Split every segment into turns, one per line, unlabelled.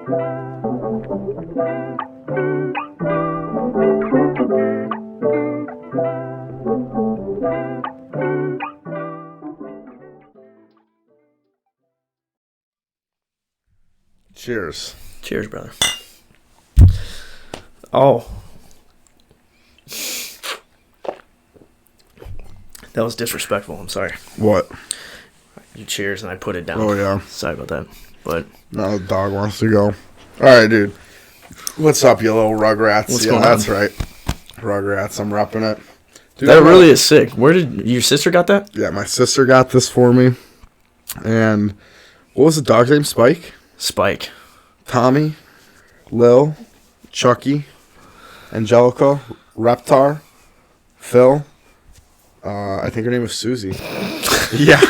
Cheers.
Cheers, brother. Oh. That was disrespectful. I'm sorry.
What?
You cheers and I put it down.
Oh, yeah.
Sorry about that. But
now the dog wants to go. All right, dude. What's up, you little Rugrats?
What's
yeah,
going
that's
on?
right. Rugrats. I'm repping it. Dude,
that really is sick. Where did your sister got that?
Yeah, my sister got this for me. And what was the dog's name? Spike?
Spike.
Tommy, Lil, Chucky, Angelica, Reptar, Phil. I think her name was Susie. Yeah.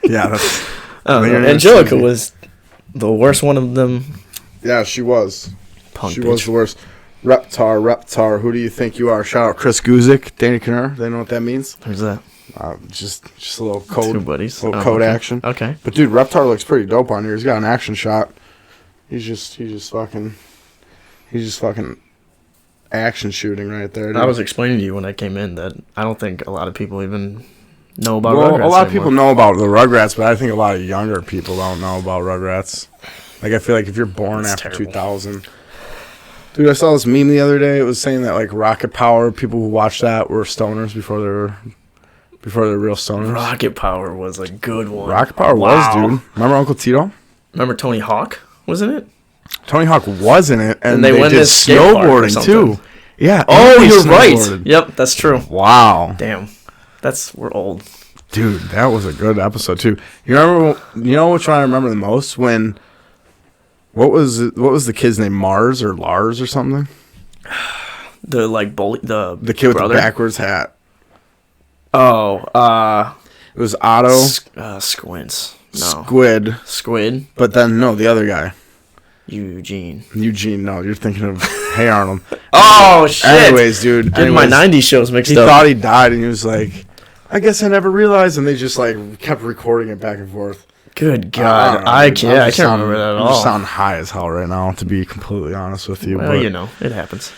Yeah, that's...
Angelica was the worst one of them.
Yeah, she was.
Punk
she
bitch.
was the worst. Reptar, who do you think you are? Shout out Chris Guzik, Danny Kinner. They know what that means?
Who's that?
Just a little code.
Two buddies.
Little code
okay.
action.
Okay.
But dude, Reptar looks pretty dope on here. He's got an action shot. He's just fucking action shooting right there. Dude.
I was explaining to you when I came in that I don't think a lot of people even know about
Well,
Rugrats
a lot of
anymore.
people know about the Rugrats, but I think a lot of younger people don't know about Rugrats. Like, I feel like if you're born
That's
after
terrible.
2000. Dude, I saw this meme the other day. It was saying that, like, Rocket Power, people who watched that were stoners before they were real stoners.
Rocket Power was a good one.
Rocket Power was, dude. Remember Uncle Tito?
Remember Tony Hawk was in it?
Tony Hawk was in it, and
they
they
went
did
to skate park or
snowboarding,
something.
too. Yeah.
Oh,
and they
you're
snowboarded.
right. Yep, that's true.
Wow.
Damn. We're old.
Dude, that was a good episode, too. You know which one I remember the most? When... What was the kid's name? Mars or Lars or something?
The like bully the
kid with
brother?
the backwards hat.
Oh,
It was Otto.
Squints. No.
Squid. But then no, the other guy.
Eugene.
No, you're thinking of Hey Arnold.
Oh shit.
Anyways, dude.
Getting my 90s shows mixed
he
up.
He thought he died and he was like, I guess I never realized, and they just like kept recording it back and forth.
Good God. I can't remember that at all.
You sound high as hell right now, to be completely honest with you.
Well,
but
it happens.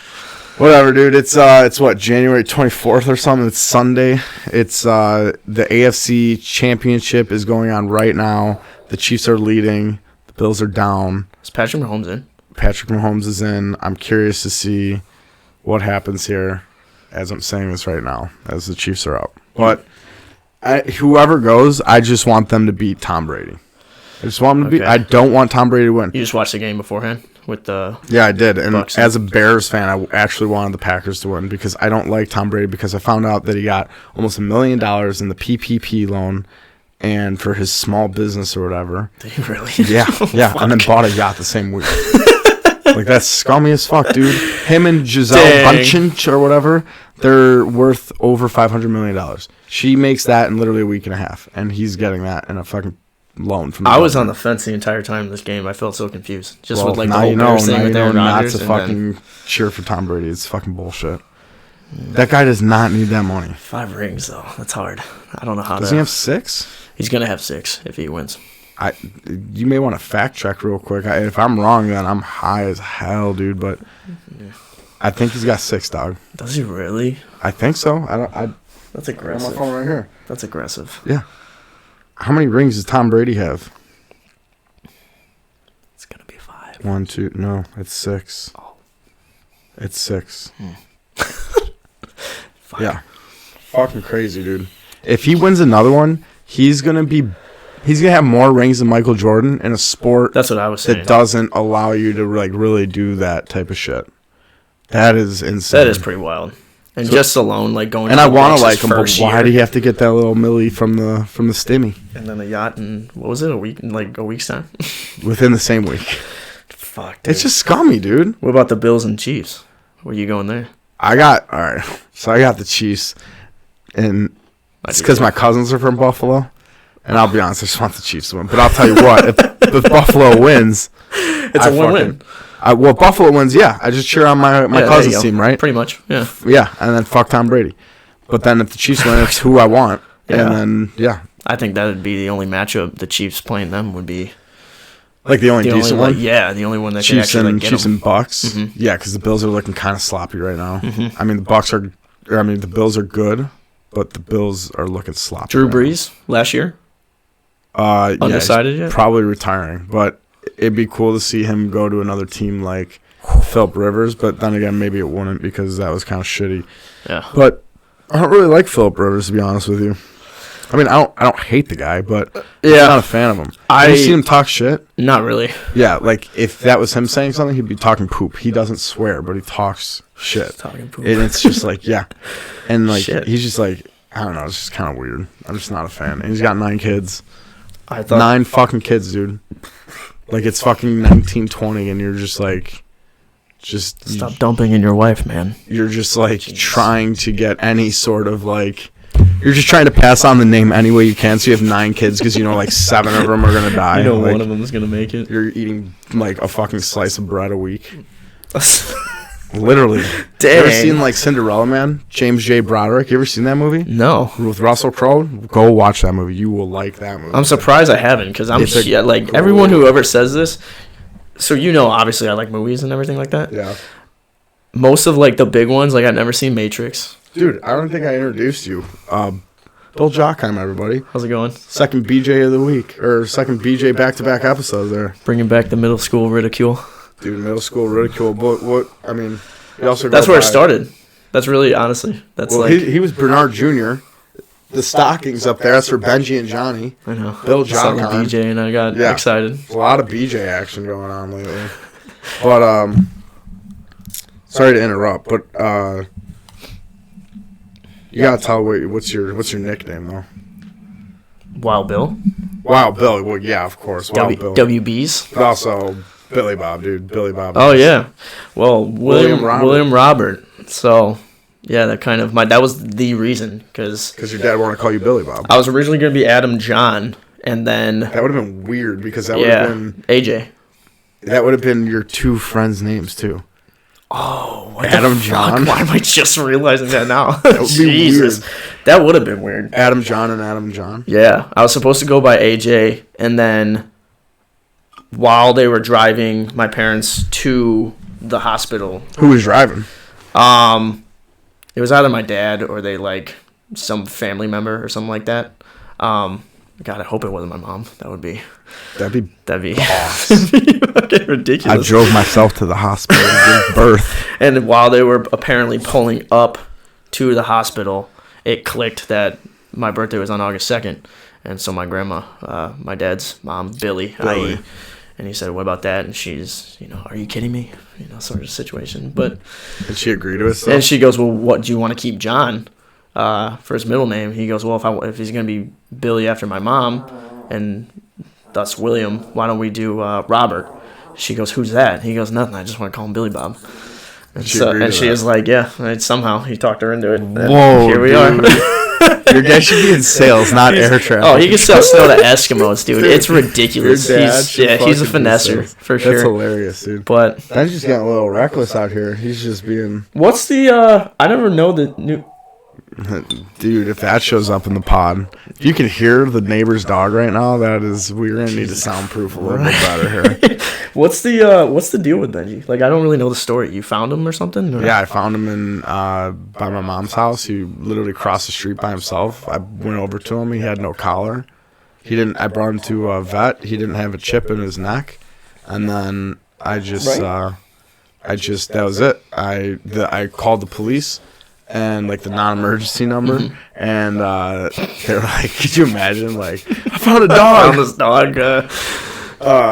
Whatever, dude. It's what, January 24th or something? It's Sunday. It's the AFC Championship is going on right now. The Chiefs are leading. The Bills are down.
Is Patrick Mahomes in?
Patrick Mahomes is in. I'm curious to see what happens here as I'm saying this right now, as the Chiefs are up. But whoever goes, I just want them to beat Tom Brady. I just want them to beat. I don't want Tom Brady to win.
You just watched the game beforehand with the
Yeah, I did. And
Bucks.
as a Bears fan, I actually wanted the Packers to win because I don't like Tom Brady because I found out that he got almost $1 million in the PPP loan and for his small business or whatever.
Did you really?
Yeah, yeah. And then bought a yacht the same week. Like, that's scummy as fuck, dude. Him and Giselle Bundchen or whatever, they're worth over $500 million. She makes that in literally a week and a half, and he's getting that in a fucking loan from the
I was on the fence the entire time in this game. I felt so confused. Just with like the
now
whole
you know,
Bears thing
now
with
you know
Aaron
not
Rodgers.
to fucking cheer for Tom Brady. It's fucking bullshit. That guy does not need that money.
5 rings, though. That's hard. I don't know how
Does he have 6?
He's going to have 6 if he wins.
You may want to fact check real quick. If I'm wrong, then I'm high as hell, dude. But I think he's got 6, dog.
Does he really?
I think so.
That's
I
aggressive.
have my phone right here.
That's aggressive.
Yeah. How many rings does Tom Brady have?
It's going to be 5.
1, 2. No, it's 6.
Oh.
It's 6.
Fuck.
Yeah. Fucking crazy, dude. If he wins another one, he's gonna have more rings than Michael Jordan in a sport
That's what I was saying.
that doesn't allow you to like really do that type of shit. That is insane.
That is pretty wild. And
So-
just alone, like going.
And
to
I
the
want
Bucks
to
his
like him, but
first
why
year,
do you have to get that little milli from the stimmy
And then a yacht in what was it? A week's time.
within the same week?
Fuck. Dude.
It's just scummy, dude.
What about the Bills and Chiefs? Where you going there?
All right. So I got the Chiefs, and it's because my cousins are from Buffalo. And I'll be honest, I just want the Chiefs to win. But I'll tell you what, if Buffalo wins,
it's a win-win.
Well, Buffalo wins, yeah. I just cheer on my cousin's team, right?
Pretty much, yeah.
Yeah, and then fuck Tom Brady. But then if the Chiefs win, it's who I want.
Yeah.
And then, yeah.
I think that would be the only matchup the Chiefs playing them would be.
Like the only decent one?
Yeah, the only one that can
Chiefs
actually
and
get
Chiefs
them.
and Bucks.
Mhm.
Yeah, because the Bills are looking kind of sloppy right now.
Mhm.
I mean, the Bills are good, but the Bills are looking sloppy.
Drew
right now.
Brees last year? Undecided
he's
yet?
probably retiring, but it'd be cool to see him go to another team like Philip Rivers, but then again, maybe it wouldn't because that was kind of shitty.
Yeah.
But I don't really like Philip Rivers, to be honest with you. I mean, I don't hate the guy, but I'm not a fan of him. Have you seen him talk shit?
Not really.
Yeah, like if that was him saying something, he'd be talking poop. He doesn't swear, but he talks shit.
Talking poop.
And it's just like, yeah. And like
Shit.
he's just like, I don't know, it's just kind of weird. I'm just not a fan. And he's got 9 kids.
I thought
9 fucking kids, dude. Like it's fucking 1920 and you're just like
stop dumping in your wife, man.
you're just like trying to get any sort of like you're just trying to pass on the name any way you can, so you have 9 kids because you know like 7 of them are gonna die.
You know
like,
one of them is gonna make it.
you're eating like a fucking slice of bread a week. Literally.
Dang.
You ever seen like Cinderella Man? James J. Broderick. You ever seen that movie?
No.
With Russell Crowe? Go watch that movie. You will like that movie.
I'm surprised I haven't, because everyone who ever says this. So obviously I like movies and everything like that.
Yeah.
Most of like the big ones, like I've never seen Matrix.
Dude, I don't think I introduced you. Bill Jochheim, everybody.
How's it going?
Second BJ of the week. Or second BJ back-to-back episode there.
Bringing back the middle school ridicule.
Dude, middle school ridicule. But I mean, he also
That's where it started. That's really, honestly. That's
he was Bernard Jr. The stockings up there. That's for Benji and Johnny.
I know.
Bill
Saw the
Jochheim.
BJ and I got excited.
A lot of BJ action going on lately. But, sorry to interrupt, but, you gotta tell what's your nickname, though?
Wild Bill.
Wild Bill. Well, yeah, of course. Wild Bill.
WB's.
But also, Billy Bob, dude. Billy Bob.
Oh, yeah. Well, William
Robert.
Robert. So, yeah, that was the reason, because
your dad wanted to call you Billy Bob.
I was originally going to be Adam John, and then...
That would have been weird, because that would have been...
AJ.
That would have been your 2 friends' names, too.
Oh, what
Adam
the
John.
Fuck? Why am I just realizing that now?
That would be
Jesus.
weird.
That would have been weird.
Adam John and Adam John.
Yeah, I was supposed to go by AJ, and then while they were driving my parents to the hospital...
Who was driving?
It was either my dad or some family member or something like that. God, I hope it wasn't my mom. That'd be
That'd be
fucking ridiculous.
I drove myself to the hospital to give birth.
And while they were apparently pulling up to the hospital, it clicked that my birthday was on August 2nd. And so my grandma, my dad's mom, Billy. And he said, "What about that?" And she's, "Are you kidding me?" Sort of situation. But
Did she agree to it?
And she goes, "Well, what do you want to keep John for his middle name?" He goes, "Well, if he's gonna be Billy after my mom, and thus William, why don't we do Robert?" She goes, "Who's that?" He goes, "Nothing. I just want to call him Billy Bob." And she was like, "Yeah." And somehow he talked her into it. And
whoa,
here we
dude.
are.
Your dad should be in sales, not air traffic.
Oh, he can sell snow to Eskimos, dude. It's ridiculous.
Your dad
He's a finesser for sure.
That's hilarious, dude.
But
Dad's just getting a little reckless out here. He's just being.
what's the? I never know the new.
Dude, if that shows up in the pod, if you can hear the neighbor's dog right now, we're gonna need to soundproof a little bit better here.
What's the deal with Benji? I don't really know the story. You found him or something? Or?
Yeah, I found him in by my mom's house. He literally crossed the street by himself. I went over to him. He had no collar. I brought him to a vet. He didn't have a chip in his neck, and then that was it. I called the police. And the non-emergency number, and they're like, "Could you imagine? I found a dog.
I found this dog.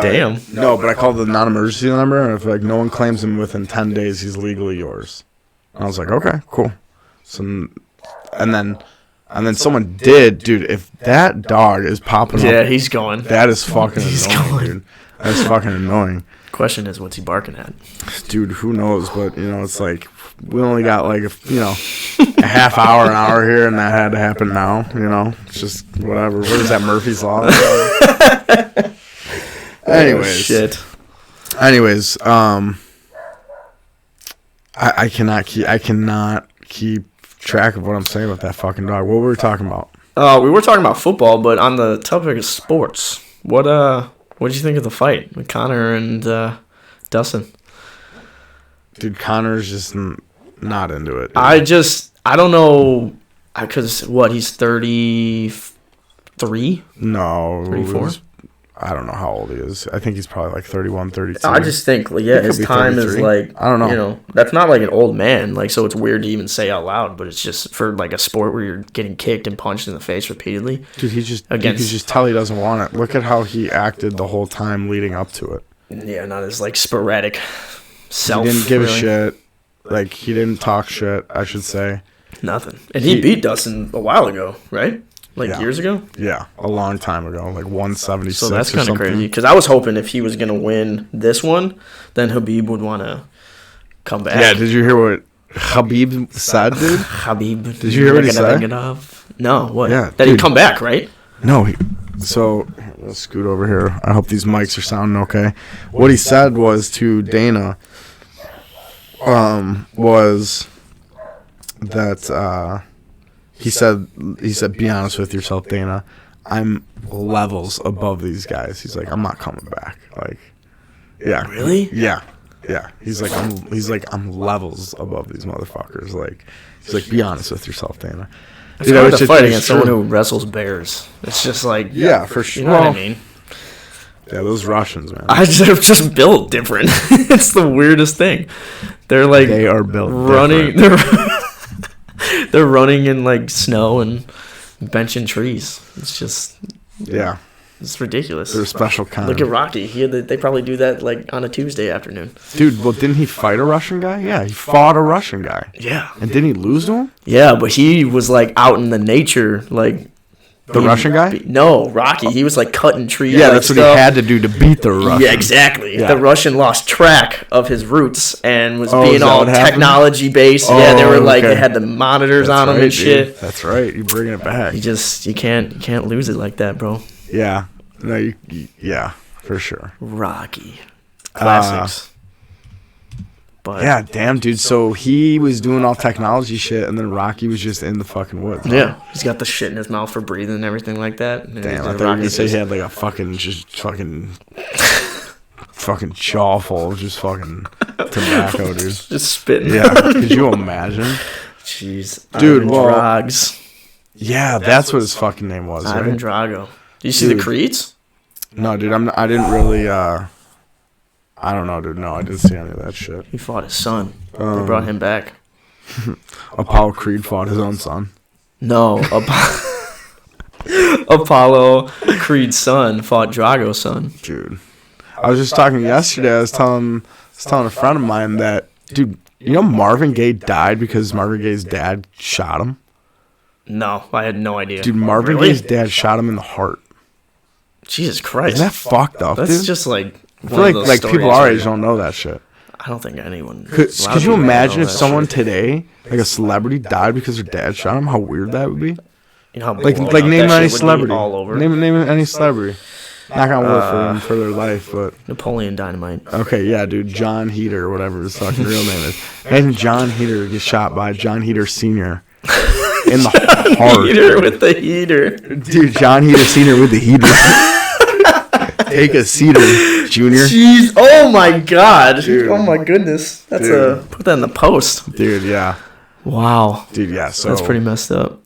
Damn.
No, but I called the non-emergency number, and if no one claims him within 10 days, he's legally yours." And I was like, "Okay, cool." So, and then someone did, dude. If that dog is popping up,
yeah, he's going.
That is fucking annoying, dude. That's fucking annoying.
Question is, what's he barking at?
Dude, who knows? But it's we only got a half hour, an hour here, and that had to happen now. It's just whatever. What is that, Murphy's Law? Anyways, I cannot keep track of what I'm saying with that fucking dog. What were we talking about?
We were talking about football, but on the topic of sports, what What did you think of the fight with Connor and Dustin?
Dude, Connor's just not into it. Dude.
I don't know, because he's 33?
No.
34?
I don't know how old he is. I think he's probably like 31, 32.
I just think, his time
33.
is like,
I don't know.
That's not like an old man. Like, so it's weird to even say out loud, but it's just for like a sport where you're getting kicked and punched in the face repeatedly.
Dude, you can just tell he doesn't want it. Look at how he acted the whole time leading up to it.
Yeah, not as like sporadic self.
He didn't give a shit. Like, he didn't talk shit, I should say.
Nothing. And he beat Dustin a while ago, right? Years ago?
Yeah, a long time ago, like 176.
So that's kind of crazy. Because I was hoping if he was going to win this one, then Khabib would want to come back.
Yeah, did you hear what Khabib said, dude?
Khabib.
Did you hear what he said?
No, what?
Yeah,
that he'd come back, right?
No, so let's scoot over here. I hope these mics are sounding okay. What he said was to Dana, was that he said, be honest with yourself, Dana. I'm levels above these guys. He's like, I'm not coming back. Like, yeah.
Really?
Yeah. Yeah. He's like, I'm levels above these motherfuckers. Like, he's like, be honest with yourself, Dana.
It's hard to fight against someone who wrestles bears. It's just like,
yeah, for sure.
You know what I mean?
Yeah, those Russians, man.
They're just built different. It's the weirdest thing. They
are built
running. They're running in like snow and benching trees. It's just it's ridiculous.
They're a special kind.
Look at Rocky. They probably do that like on a Tuesday afternoon.
Dude, well, didn't he fight a Russian guy? Yeah, he fought a Russian guy.
Yeah.
And didn't he lose to him?
Yeah, but he was like out in the nature, like.
The Russian guy?
No, Rocky. He was like cutting trees.
Yeah, that's what he had to do to beat the Russian.
Yeah, exactly. Yeah. The Russian lost track of his roots and was being all technology based.
Oh,
yeah, they were like they had the monitors on them and shit.
Dude. That's right. You're bringing it back.
You can't lose it like that, bro.
Yeah. No, yeah, for sure.
Rocky. Classics.
But yeah, damn, dude. So he was doing all technology shit, and then Rocky was just in the fucking woods.
Yeah, he's got the shit in his mouth for breathing and everything like that. And
damn, I thought you were gonna say he had like a fucking jaw full of just fucking tobacco, dude.
Just spitting.
Yeah, could you imagine?
Jeez,
dude.
Ivan Drags.
Yeah, that's what his fucking name was.
Ivan
right?
Drago. Did you see the Creeds?
No, dude. I didn't really. I don't know, dude. No, I didn't see any of that shit.
He fought his son. They brought him back.
Apollo Creed fought his own son.
No, Apollo Creed's son fought Drago's son.
Dude, I was just talking yesterday. I was telling a friend of mine that, dude, you know Marvin Gaye died because Marvin Gaye's dad shot him?
No, I had no idea.
Dude, Marvin Gaye's dad shot him in the heart.
Jesus Christ.
Isn't that fucked up,
That's
dude?
just like...
I feel like people our age don't know that shit.
I don't think anyone...
Could you imagine if someone today, like a celebrity, died because their dad shot them? How weird that would be.
You know how
like name any celebrity.
All over.
Name any celebrity. Knock on wood for them for their life, but
Napoleon Dynamite.
Okay, yeah, dude, John Heater, or whatever his fucking real name is. And John Heater gets shot by John Heater Sr. in the heart.
Heater with the heater.
Dude, John Heater Sr. with the heater. Take a seater, Junior.
Jeez, oh my god.
Dude.
Oh my goodness. That's put that in the post.
Dude, yeah.
Wow.
Dude, yeah, so
that's pretty messed up.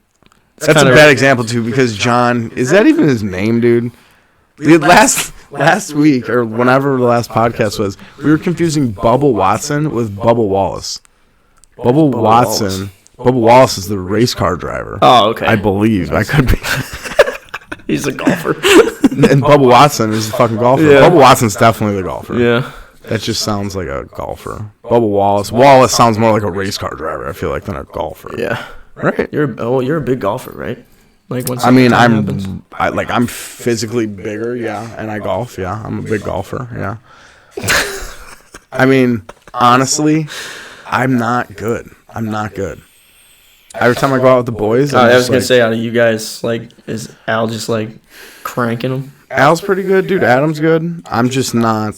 That's a bad example too, because John, is that even his name, dude? Last week, or whenever the last podcast was, we were confusing Bubba Watson with Bubba Wallace. Bubba Wallace is the race car driver.
Oh, okay.
I believe. I could be.
He's a golfer.
And Bubba Watson is the fucking golfer. Yeah. Bubba Watson's definitely the golfer.
Yeah.
That just sounds like a golfer. Bubba Wallace. Wallace sounds more like a race car driver, I feel like, than a golfer.
Yeah.
Right?
You're a big golfer, right? Like
I'm physically bigger, yeah, and I golf, yeah. I'm a big golfer, yeah. I mean, honestly, I'm not good. Every time I go out with the boys,
I was gonna say, out of you guys, like, is Al just like cranking them?
Al's pretty good, dude. Adam's good. I'm just not.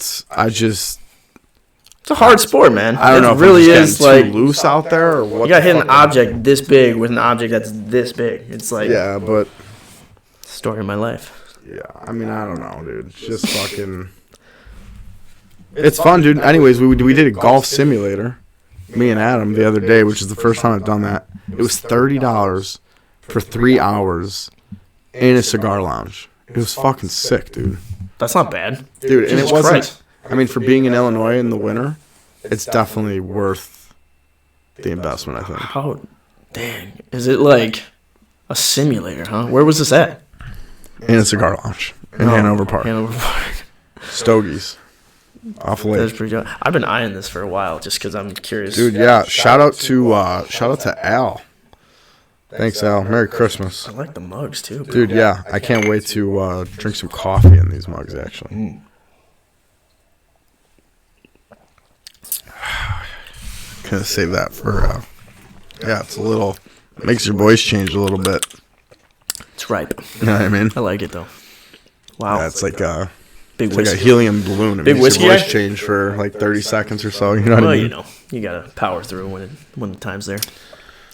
It's
a hard sport, man.
I don't know if
really
I'm
is
too
like
loose out there or what.
You gotta hit an object this big with an object that's this big. It's like
but
story of my life.
Yeah, I mean, I don't know, dude. It's just fucking... It's fun, dude. Anyways, we did a golf simulator, me and Adam, the other day, which is the first time I've done that. It was $30 for 3 hours in a cigar lounge. It was fucking sick, dude.
That's not bad.
Dude, and it wasn't... I mean, for being in Illinois in the winter, it's definitely worth the investment, I think.
How... Dang. Is it like a simulator, huh? Where was this at?
In a cigar lounge in Hanover Park. Stogies. Off lake.
That's pretty good. I've been eyeing this for a while just because I'm curious.
Dude, yeah. Shout out to Al. Thanks, Al. Merry Christmas.
I like the mugs, too.
Dude, yeah. I can't wait to drink some coffee in these mugs, actually. Gonna save that for, yeah, it's a little, makes your voice change a little bit.
It's ripe.
You know what I mean?
I like it, though. Wow.
Yeah, it's like a...
Big
It's
whiskey.
like a helium balloon. It
Big
makes
whiskey
your voice
guy?
change for like 30 seconds or so. You know what I
Well,
mean?
you know, you gotta power through when the time's there.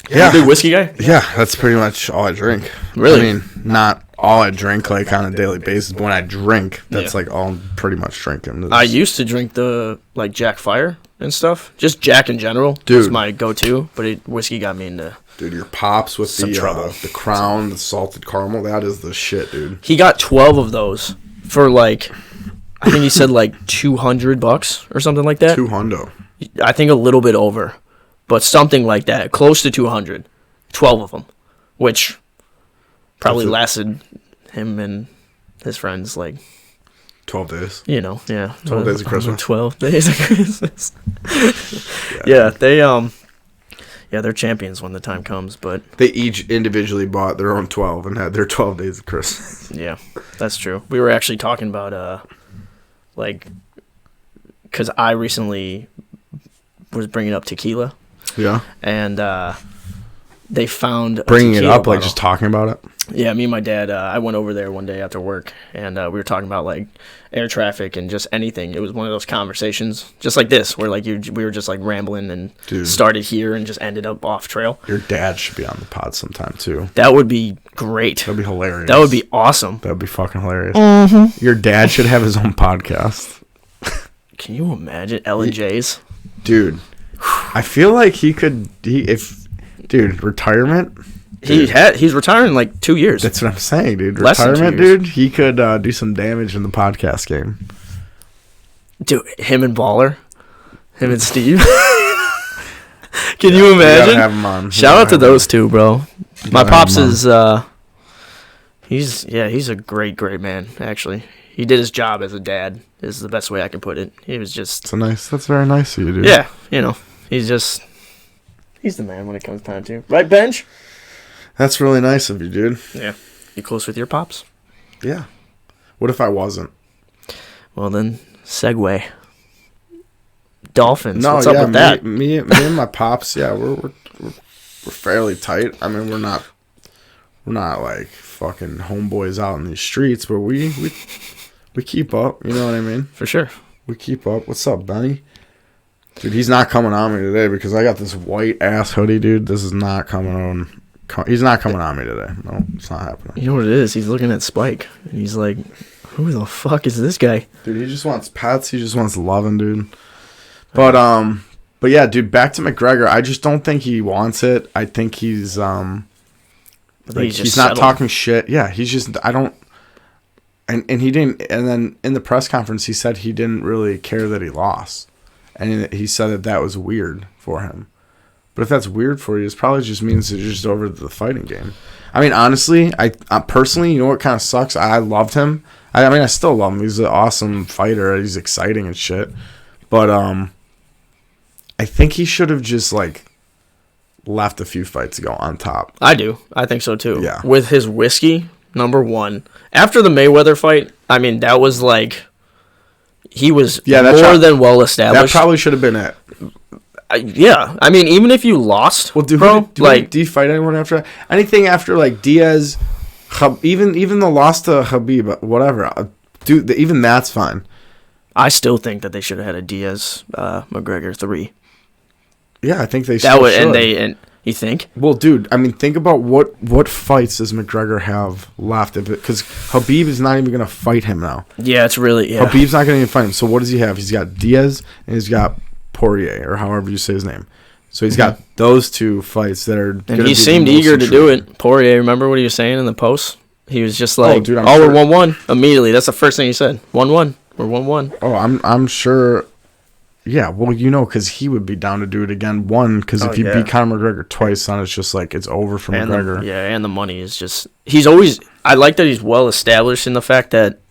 Yeah.
Big whiskey guy?
Yeah, that's pretty much all I drink.
Really?
I mean, not all I drink like on a daily basis, but when I drink, that's like all I'm pretty much drinking.
I used to drink the like Jack Fire and stuff. Just Jack in general was
Dude.
my go-to, but whiskey got me into...
Dude, your pops with
Some trouble.
The Crown, the salted caramel, that is the shit, dude.
He got 12 of those for like... I think he said like $200 or something like that.
200.
I think a little bit over, but something like that, close to 200. 12 of them, which probably lasted him and his friends like
12 days.
You know, yeah.
12 days of Christmas.
12 days of Christmas. Yeah, they're champions when the time comes, but
they each individually bought their own 12 and had their 12 days of Christmas.
Yeah, that's true. We were actually talking about like, because I recently was bringing up tequila.
Yeah.
And they found
bringing it up,
bottle.
like just talking about it.
Yeah, me and my dad. I went over there one day after work, and we were talking about like air traffic and just anything. It was one of those conversations, just like this, where like we were just like rambling and started here and just ended up off trail.
Your dad should be on the pod sometime too.
That would be great.
That'd be hilarious.
That would be awesome.
That'd be fucking hilarious.
Mm-hmm.
Your dad should have his own podcast.
Can you imagine Ellen J's?
Dude, I feel like he could. Dude, retirement.
Dude. He's retiring in like 2 years.
That's what I'm saying, dude.
Less than 2
Retirement,
years.
dude. He could do some damage in the podcast game.
Dude, him and Baller, him and Steve. Can you imagine?
Have him on.
Shout out to those two, bro. My pops is he's a great man, actually. He did his job as a dad, is the best way I can put it. He was just
that's very nice of you, dude.
Yeah, you know, he's the man when it comes time to. Right, Benj?
That's really nice of you, dude.
Yeah. You close with your pops?
Yeah. What if I wasn't?
Well, then, segue. Dolphins.
No,
what's up with that?
Me and my pops, yeah, we're fairly tight. I mean, we're not like fucking homeboys out in these streets, but we keep up. You know what I mean?
For sure.
We keep up. What's up, Benny? Dude, he's not coming on me today because I got this white ass hoodie, dude. This is not coming on. He's not coming on me today. No, it's not happening.
You know what it is? He's looking at Spike, and he's like, who the fuck is this guy?
Dude, he just wants pets. He just wants loving, dude. But yeah, dude, back to McGregor. I just don't think he wants it. I think he's like he's not talking shit. Yeah, he's just and he didn't. And then in the press conference, he said he didn't really care that he lost, and he said that was weird for him. But if that's weird for you, it probably just means it's just over the fighting game. I mean, honestly, I personally, you know what kind of sucks? I loved him. I mean, I still love him. He's an awesome fighter. He's exciting and shit. But I think he should have just like left a few fights to go on top.
I do. I think so too.
Yeah.
With his whiskey, number one. After the Mayweather fight, I mean, that was like he was more than well established.
That probably should have been it.
Yeah, I mean, even if you lost,
well, do you fight anyone after that? Anything after like Diaz, even the loss to Khabib, whatever, dude, even that's fine.
I still think that they should have had a Diaz McGregor 3.
Yeah, I think they
should. You think?
Well, dude, I mean, think about what fights does McGregor have left? Because Khabib is not even going to fight him now.
Yeah, it's really... Yeah.
Khabib's not going to even fight him. So what does he have? He's got Diaz and he's got Poirier, or however you say his name. So he's got those two fights that are...
And he seemed eager to do it. Poirier, remember what he was saying in the post? He was just like,
dude,
we're 1-1. Immediately, that's the first thing he said. 1-1. We're 1-1.
Oh, I'm sure... Yeah, well, because he would be down to do it again. One, because if you beat Conor McGregor twice, then it's just like it's over for McGregor.
And the money is just... He's always... I like that he's well established in the fact that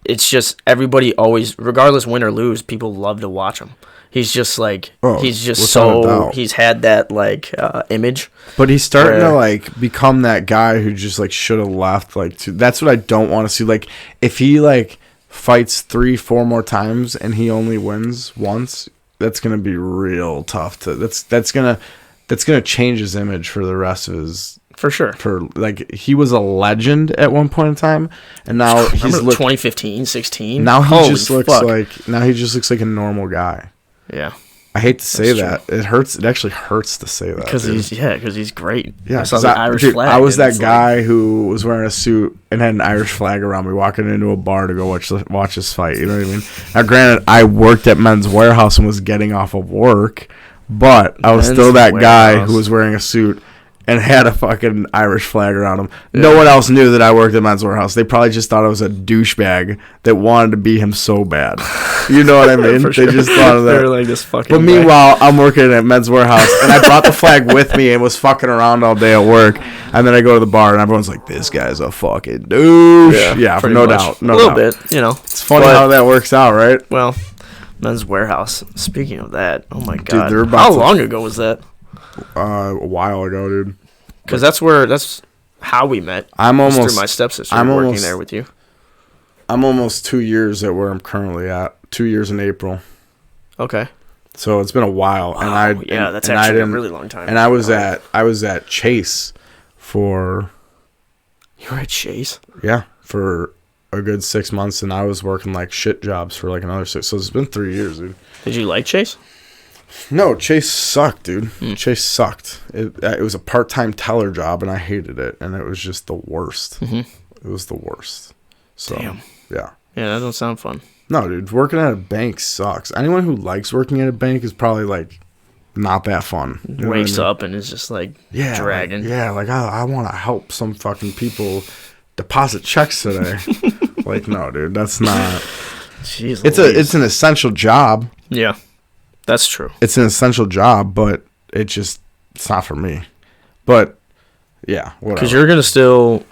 it's just everybody always, regardless win or lose, people love to watch him. He's just like... he's just so... He's had that, like, image. But
he's starting to, like, become that guy who just, like, should have left. Like, that's what I don't want to see. Like, if he, like... fights 3-4 more times and he only wins once, that's gonna be real tough to that's gonna change his image for the rest of his
for sure.
For like he was a legend at one point in time and now he's
2015, 16.
Now he just looks like a normal guy.
Yeah.
I hate to say that. It hurts. It actually hurts to say that.
Because he's great.
Yeah, I saw the Irish flag. I was that guy who was wearing a suit and had an Irish flag around me, walking into a bar to go watch this fight. You know what I mean? Now, granted, I worked at Men's Warehouse and was getting off of work, but I was still that guy who was wearing a suit and had a fucking Irish flag around him. Yeah. No one else knew that I worked at Men's Warehouse. They probably just thought I was a douchebag that wanted to be him so bad. You know what I mean? They just thought of that.
They were like this fucking
But meanwhile, I'm working at Men's Warehouse, and I brought the flag with me and was fucking around all day at work. And then I go to the bar, and everyone's like, this guy's a fucking douche. Yeah, no doubt. No
a little bit,
It's funny how that works out, right?
Well, Men's Warehouse. Speaking of that, oh my God. Dude, how long ago was that?
A while ago, dude.
Because that's how we met.
I'm almost
through my stepsister working there with you.
I'm almost 2 years at where I'm currently at. 2 years in April.
Okay.
So it's been a while,
that's actually a really long time.
And I was at Chase for.
You were at Chase?
Yeah, for a good 6 months, and I was working like shit jobs for like another 6. So it's been 3 years, dude.
Did you like Chase?
No, Chase sucked, dude. Chase sucked. It was a part-time teller job, and I hated it, and it was just the worst. Mm-hmm. It was the worst. So,
damn.
Yeah.
Yeah, that don't sound fun.
No, dude, working at a bank sucks. Anyone who likes working at a bank is probably, like, not that fun.
You wakes up and is just, like, dragging.
I want to help some fucking people deposit checks today. Like, no, dude, that's not...
Jeez,
it's an essential job.
Yeah. That's true.
It's an essential job, but it's not for me. But, yeah, whatever.
Because you're going to still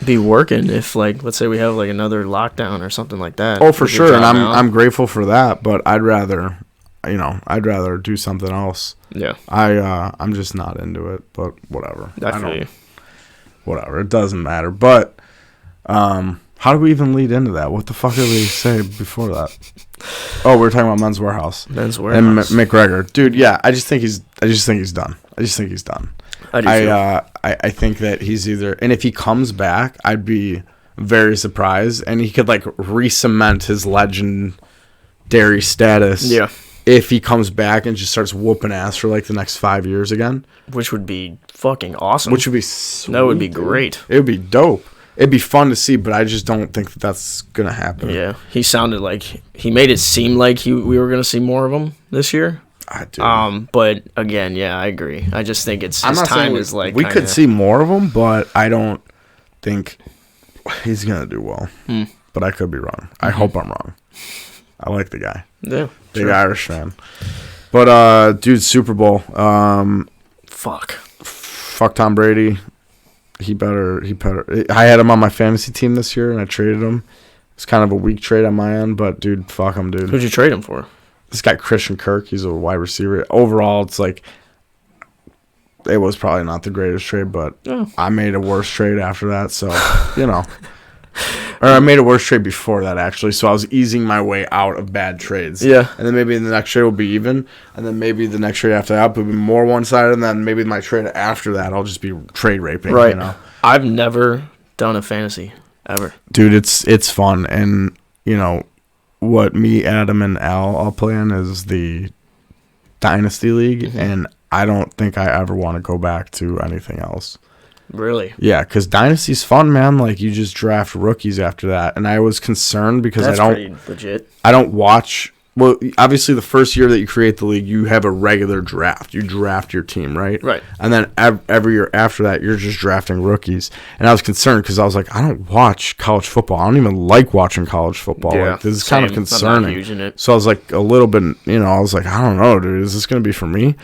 be working if, like, let's say we have, like, another lockdown or something like that.
Oh, for sure, and I'm grateful for that, but I'd rather do something else.
Yeah.
I'm just not into it, but whatever.
I feel you.
Whatever, it doesn't matter. But, how do we even lead into that? What the fuck did we say before that? Oh, we were talking about Men's Warehouse.
Men's Warehouse.
And McGregor. Dude, yeah, I just think he's done. I think that he's either... And if he comes back, I'd be very surprised. And he could, like, re-cement his legendary status.
Yeah.
If he comes back and just starts whooping ass for, like, the next 5 years again.
Which would be fucking awesome.
Which would be sweet.
That would be great.
It would be dope. It'd be fun to see, but I just don't think that that's going to happen.
Yeah. He sounded like... He made it seem like we were going to see more of him this year.
I do.
But, again, yeah, I agree. I just think his time is, like...
We could see more of him, but I don't think he's going to do well. But I could be wrong. I hope I'm wrong. I like the guy.
Yeah.
Big Irish fan. But, dude, Super Bowl. Fuck Tom Brady. He better. I had him on my fantasy team this year, and I traded him. It's kind of a weak trade on my end, but, dude, fuck him, dude.
Who'd you trade him for?
This guy, Christian Kirk, he's a wide receiver. Overall, it's like, it was probably not the greatest trade, but I made a worse trade after that, so, you know. Or I made a worse trade before that, actually, so I was easing my way out of bad trades.
Yeah.
And then maybe the next trade will be even, and then maybe the next trade after that will be more one-sided, and then maybe my trade after that I'll just be trade raping,
right.
You know?
I've never done a fantasy, ever.
Dude, it's fun, and, you know, what me, Adam, and Al all play in is the Dynasty League, and I don't think I ever want to go back to anything else.
Really?
Yeah, because Dynasty's fun, man. Like, you just draft rookies after that. And I was concerned because
That's pretty legit.
I don't watch. Well, obviously, the first year that you create the league, you have a regular draft. You draft your team, right?
Right.
And then every year after that, you're just drafting rookies. And I was concerned because I was like, I don't watch college football. I don't even like watching college football.
Yeah,
like, this is kind of concerning.
I'm not huge in it.
So I was like a little bit, I was like, I don't know, dude. Is this going to be for me?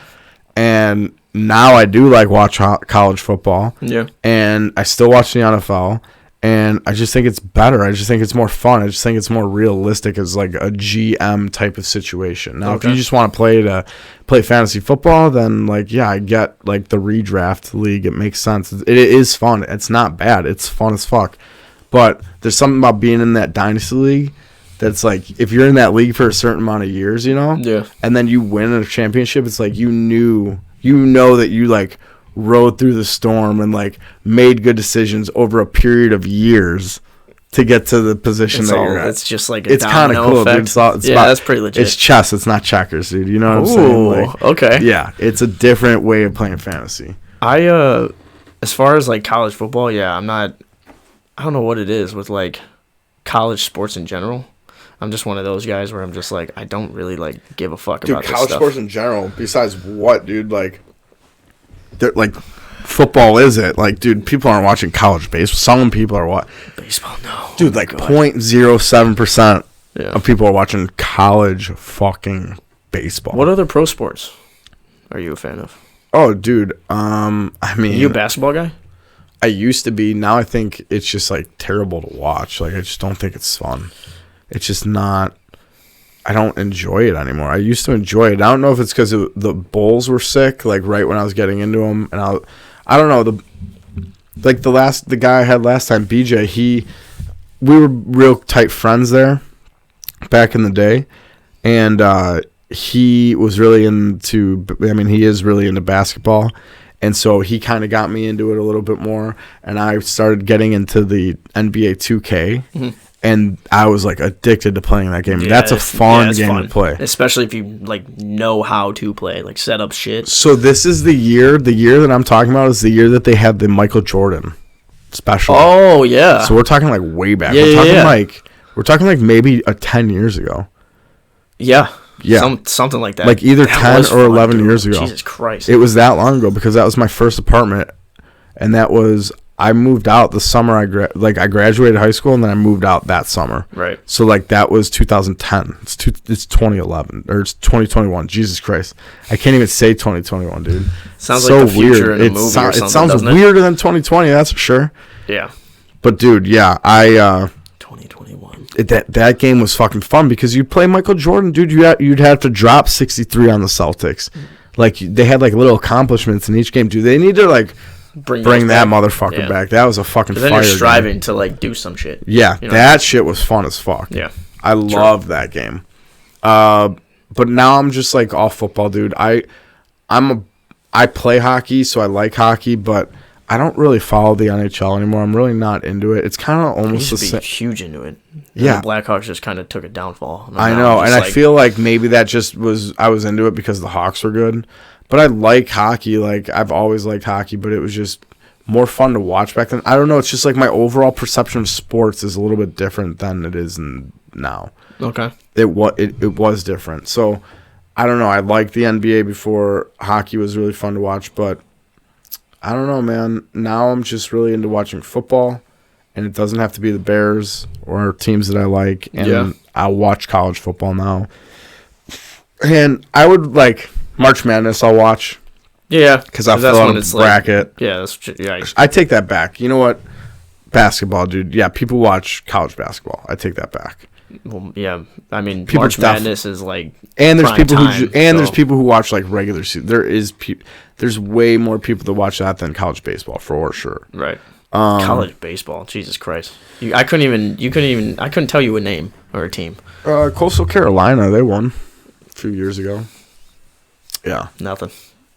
And now I do like watch college football.
Yeah.
And I still watch the NFL. And I just think it's better. I just think it's more fun. I just think it's more realistic as like a GM type of situation. Now, if you just want to play fantasy football, then like, yeah, I get like the redraft league. It makes sense. It is fun. It's not bad. It's fun as fuck. But there's something about being in that dynasty league that's like, if you're in that league for a certain amount of years,
yeah,
and then you win a championship, it's like you know that you like rode through the storm and like made good decisions over a period of years to get to the position that you're at.
It's just like a
it's kind of cool, dude.
That's pretty legit.
It's chess. It's not checkers, dude. You know what I'm saying? Like,
okay.
Yeah, it's a different way of playing fantasy.
As far as like college football, yeah, I don't know what it is with like college sports in general. I'm just one of those guys where I'm just like, I don't really like give a fuck about this stuff.
Dude, college sports in general, besides what, dude? Like football is it? Like, dude, people aren't watching college baseball. Some people are what?
Baseball, no.
Dude, like 0.07% of people are watching college fucking baseball.
What other pro sports are you a fan of?
Oh, dude, I mean...
Are you a basketball guy?
I used to be. Now I think it's just, like, terrible to watch. Like, I just don't think it's fun. It's just not... I don't enjoy it anymore. I used to enjoy it. I don't know if it's because the Bulls were sick, like, right when I was getting into them. And I don't know. The guy I had last time, BJ, we were real tight friends there back in the day. And he was really he is really into basketball. And so he kind of got me into it a little bit more. And I started getting into the NBA 2K. Mm-hmm. And I was like addicted to playing that game. Yeah, that's a fun game to play,
especially if you like know how to play, like set up shit.
So this is the year that I'm talking about is the year that they had the Michael Jordan special.
Oh yeah.
So we're talking like way back.
Yeah,
we're talking like maybe 10 years ago.
Yeah.
Yeah.
Something like that.
Like either 10 or 11 years ago.
Jesus Christ.
It was that long ago because that was my first apartment, and that was. I moved out the summer I graduated high school, and then I moved out that summer.
Right.
So like that was 2010. It's 2011 or it's 2021. Jesus Christ, I can't even say 2021, dude.
Sounds so like the future weird. In a movie or something.
It sounds weirder than 2020. That's for sure.
Yeah.
But dude, yeah,
2021.
That game was fucking fun because you play Michael Jordan, dude. You'd have to drop 63 on the Celtics. Like they had like little accomplishments in each game. Dude, they need to like. Bring that motherfucker back. That was a fucking fire.
Then you're striving to like do some shit.
Yeah, that shit was fun as fuck.
Yeah,
I love that game. But now I'm just like all football, dude. I play hockey, so I like hockey, but I don't really follow the NHL anymore. I'm really not into it. It's kind of almost
the same. Huge into it.
Yeah,
the Blackhawks just kind of took a downfall.
I know, and I feel like maybe that just was I was into it because the Hawks were good. But I like hockey. Like, I've always liked hockey, but it was just more fun to watch back then. I don't know. It's just like my overall perception of sports is a little bit different than it is now.
Okay.
It was different. So, I don't know. I liked the NBA before. Hockey was really fun to watch, but I don't know, man. Now I'm just really into watching football, and it doesn't have to be the Bears or teams that I like. And I'll watch college football now. And I would like... March Madness I'll watch.
Yeah.
Because I fill out a bracket.
Like,
I take that back. You know what? Basketball, dude. Yeah, people watch college basketball. I take that back.
Well, yeah. I mean, March Madness is like
and there's people there's people who watch like regular season. There's way more people that watch that than college baseball for sure.
Right. College baseball. Jesus Christ. I couldn't tell you a name or a team.
Coastal Carolina, they won a few years ago. Yeah.
Nothing.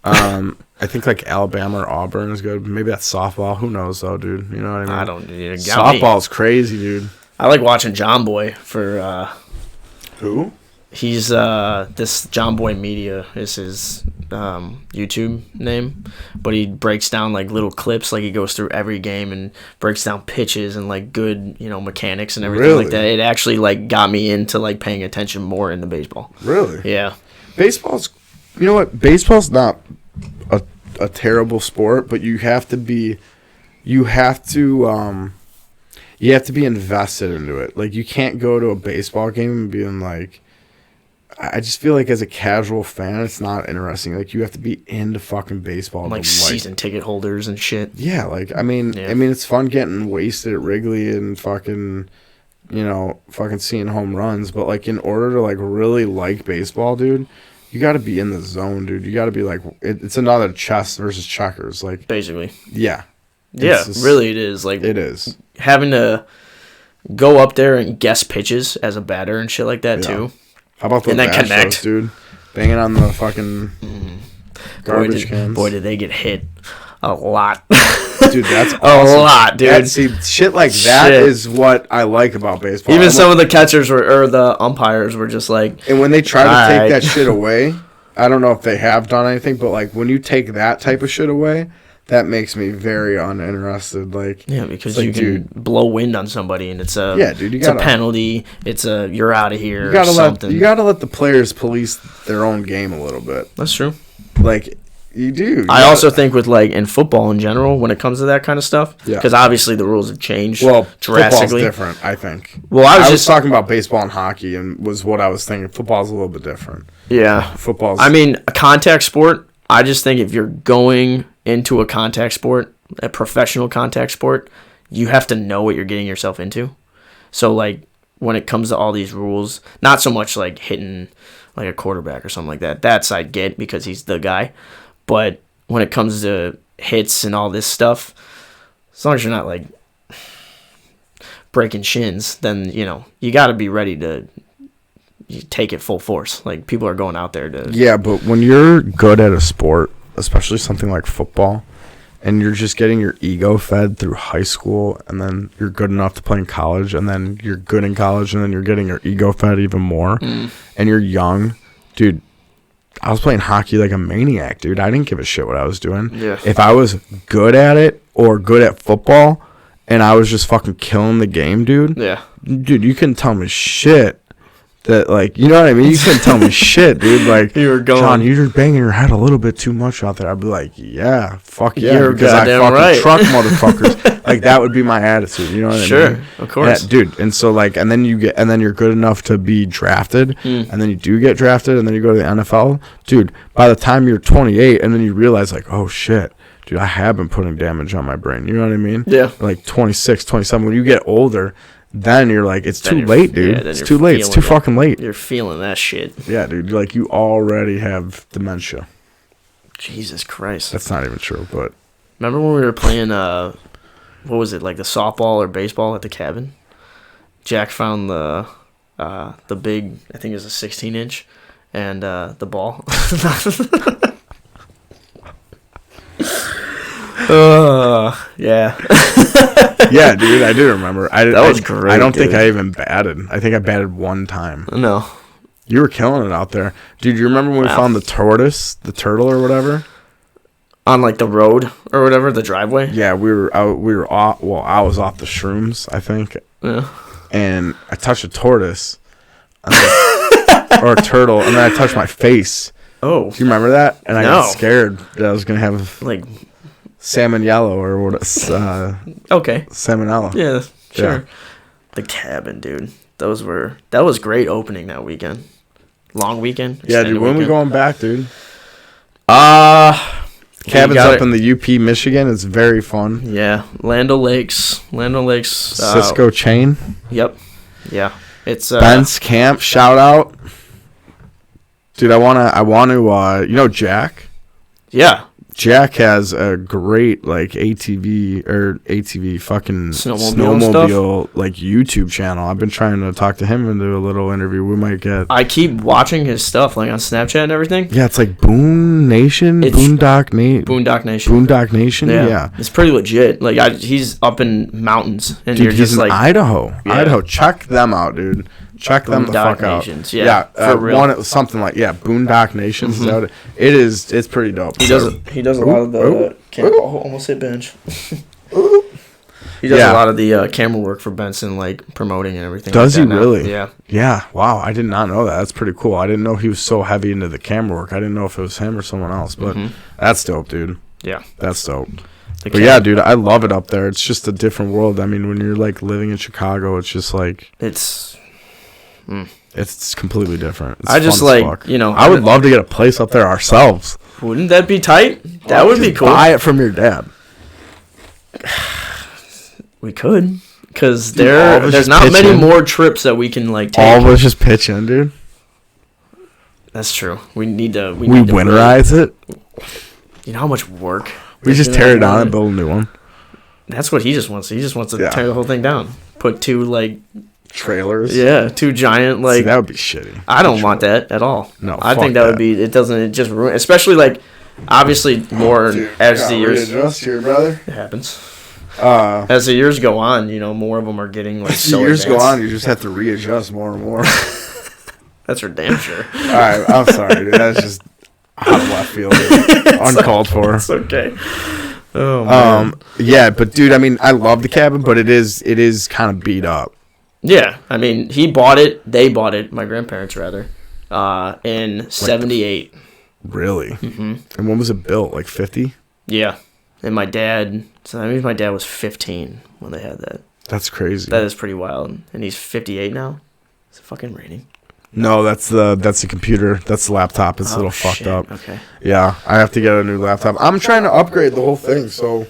I think like Alabama or Auburn is good. Maybe that's softball. Who knows though, dude? You know what I mean? Softball's crazy, dude.
I like watching John Boy for
who?
He's this John Boy Media is his YouTube name, but he breaks down like little clips, like he goes through every game and breaks down pitches and like good, mechanics and everything like that. It actually like got me into like paying attention more into baseball.
Really?
Yeah.
Baseball's, you know what? Baseball's not a terrible sport, but you have to be invested into it. Like, you can't go to a baseball game and being like, I just feel like as a casual fan, it's not interesting. Like, you have to be into fucking baseball.
Like season ticket holders and shit.
Yeah, like, I mean, it's fun getting wasted at Wrigley and fucking, fucking seeing home runs. But, like, in order to, like, really like baseball, dude, you got to be in the zone, dude. You got to be, like, it's another chess versus checkers. Like,
basically.
Yeah.
Yeah, really it is. Like,
it is.
Having to go up there and guess pitches as a batter and shit like that, too.
How about those Astros, dude? Banging on the fucking garbage cans.
Boy, did they get hit a lot.
Dude, that's awesome.
A lot, dude.
Shit like that is what I like about baseball.
Even some of the catchers or the umpires were just like...
And when they try to take that shit away, I don't know if they have done anything, but like when you take that type of shit away... That makes me very uninterested. Like,
yeah, because you can blow wind on somebody, and it's a
it's a
penalty. It's a you're out of here.
You gotta let the players police their own game a little bit.
That's true.
Like, you do.
I also think with like in football in general, when it comes to that kind of stuff, because obviously the rules have changed. Drastically.
Football's different, I think.
Well, I was just
talking about baseball and hockey, and was what I was thinking. Football's a little bit different.
Yeah,
football's.
I mean, a contact sport. I just think if you're going into a contact sport, a professional contact sport, you have to know what you're getting yourself into. So, like, when it comes to all these rules, not so much like hitting like a quarterback or something like that. That's I get because he's the guy. But when it comes to hits and all this stuff, as long as you're not like breaking shins, then, you got to be ready to take it full force. Like, people are going out there to...
Yeah, but when you're good at a sport, especially something like football, and you're just getting your ego fed through high school, and then you're good enough to play in college, and then you're good in college, and then you're getting your ego fed even more, and you're young, dude, I was playing hockey like a maniac, dude. I didn't give a shit what I was doing.
Yeah.
If I was good at it or good at football, and I was just fucking killing the game, dude, you couldn't tell me shit. That, like, you know what I mean? You couldn't tell me shit, dude. Like,
you were going,
John, you're just banging your head a little bit too much out there. I'd be like, yeah, fuck yeah,
you're
because I fucking
right.
truck motherfuckers. Like, that would be my attitude. You know what I mean?
Sure, of course,
dude. And so, like, and then you're good enough to be drafted, and then you do get drafted, and then you go to the NFL, dude. By the time you're 28, and then you realize, like, oh shit, dude, I have been putting damage on my brain. You know what I mean?
Yeah.
Like 26, 27. When you get older. Then you're like, it's too late, dude. It's too late. It's too fucking late.
You're feeling that shit.
Yeah, dude. Like, you already have dementia.
Jesus Christ.
That's not even true, but...
Remember when we were playing, what was it, like the softball or baseball at the cabin? Jack found the big, I think it was a 16-inch, and the ball. Yeah.
Yeah, dude, I do remember.
That was great.
I don't think I even batted. I think I batted one time.
No.
You were killing it out there. Dude, you remember when we found the turtle or whatever?
On, like, the road or whatever, the driveway?
Yeah, we were off, I was off the shrooms, I think.
Yeah.
And I touched a tortoise. Or a turtle, and then I touched my face.
Oh.
Do you remember that? And I got scared that I was going to have...
Like...
Salmon yellow or what?
Okay.
Salmonella.
Yeah, sure. Yeah. The cabin, dude. That was great opening that weekend. Long weekend.
Yeah, dude. When we going back, dude?
Cabin's
up in the UP, Michigan. It's very fun.
Yeah, Land O'Lakes.
Cisco Chain.
Yep. Yeah. It's
Ben's Camp. Shout out, dude. I wanna. Jack.
Yeah.
Jack has a great like ATV fucking
snowmobile
like YouTube channel. I've been trying to talk to him and do a little interview. We might get.
I keep watching his stuff like on Snapchat and everything.
Yeah, it's like Boondock Nation. Yeah,
it's pretty legit. Like he's up in mountains, and
dude,
you're just
in
like
Idaho.
Yeah.
Idaho, check them out, dude. Check them the fuck out.
Nations. Yeah, for real.
Something like Boondock Nations. Is that it is. It's pretty dope.
He does a lot of the almost hit bench. He does a lot of the camera work for Benson, like promoting and everything.
Does
like
he really?
Yeah.
Yeah. Wow. I did not know that. That's pretty cool. I didn't know he was so heavy into the camera work. I didn't know if it was him or someone else. But that's dope, dude.
Yeah.
That's dope. But yeah, dude, I love it up there. It's just a different world. I mean, when you're like living in Chicago, it's just like it's completely different. It's
I just like, you know,
I would love to get a place up there ourselves.
Wouldn't that be tight? That would be cool.
Buy it from your dad.
We could, because there's not many more trips that we can like take.
All of us just pitch in, dude.
That's true. We need to
winterize it.
You know how much work
we just tear it down and build a new one.
That's what he just wants. He just wants to tear the whole thing down. Put 2 like
trailers.
Yeah, 2 giant like.
See, that would be shitty.
I don't want that at all.
No,
I think that would be. It doesn't. It just ruin. Especially like, obviously more as the years.
Readjust here, brother.
It happens. As the years go on, you know, more of them are getting like.
As the years go on, you just have to readjust more and more.
That's for damn sure.
All right, I'm sorry, dude. That's just out of left field, uncalled for.
It's okay. Oh man.
Yeah, but dude, I mean, I love the cabin, but it is kind of beat up.
Yeah, I mean, he bought it. They bought it. My grandparents, rather, in '78.
Really? Mm-hmm. And when was it built? Like 50?
Yeah. And my dad, so that means my dad was 15 when they had that.
That's crazy.
That is pretty wild. And he's 58 now. Is it fucking raining?
No, that's the computer. That's the laptop. It's a little fucked up.
Okay.
Yeah, I have to get a new laptop. I'm trying to upgrade the whole thing, so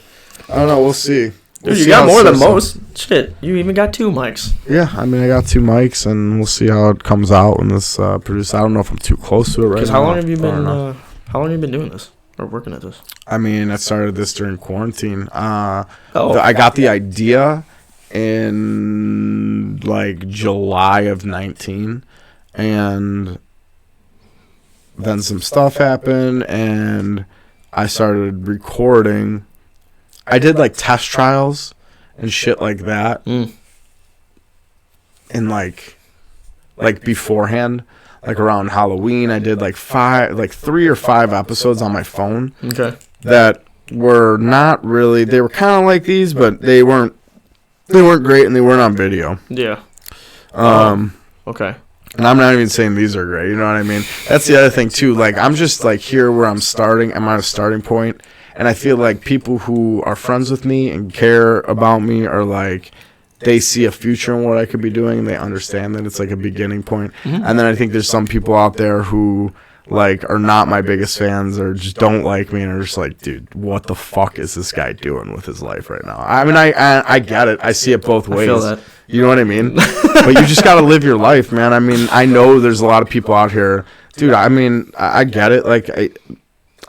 I don't know. We'll see.
Dude, you got more than most. Shit, you even got 2 mics.
Yeah, I mean, I got 2 mics, and we'll see how it comes out when this produces. I don't know if I'm too close to it right now.
Because how long have you been? How long have you been doing this or working at this?
I mean, I started this during quarantine. I got the idea in like July of 19, and then some stuff happened, and I started recording. I did like test trials and shit like that, and like beforehand, like around Halloween, I did like 3 or 5 episodes on my phone.
Okay.
That were not really. They were kind of like these, but they weren't great, and they weren't on video.
Yeah. Okay.
And I'm not even saying these are great. You know what I mean? That's the other thing too. Like, I'm just like here where I'm starting. I'm at a starting point. And I feel like people who are friends with me and care about me are like, they see a future in what I could be doing, and they understand that it's like a beginning point. Mm-hmm. And then I think there's some people out there who like are not my biggest fans or just don't like me and are just like, dude, what the fuck is this guy doing with his life right now? I mean, I get it. I see it both ways. I feel that. You know what I mean? But you just got to live your life, man. I mean, I know there's a lot of people out here. Dude, I mean, I get it. Like,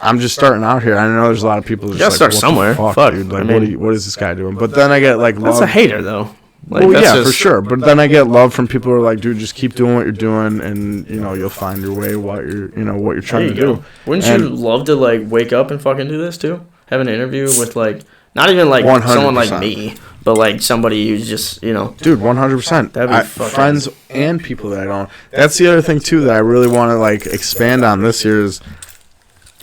I'm just starting out here. I know there's a lot of people just
you gotta
like,
start somewhere.
Fuck, dude. Like, I mean, what is this guy doing? But then I get like love.
That's a hater, though.
Like, well, yeah, for sure. But then I get love from people who are like, dude, just keep doing what you're doing, and you know you'll find your way. What you're trying to do.
Wouldn't you love to like wake up and fucking do this too? Have an interview with like not even like 100%. Someone like me, but like somebody who's just dude,
100%.
That'd be
friends and people that I don't. That's the other thing too that I really want to like expand on this year is.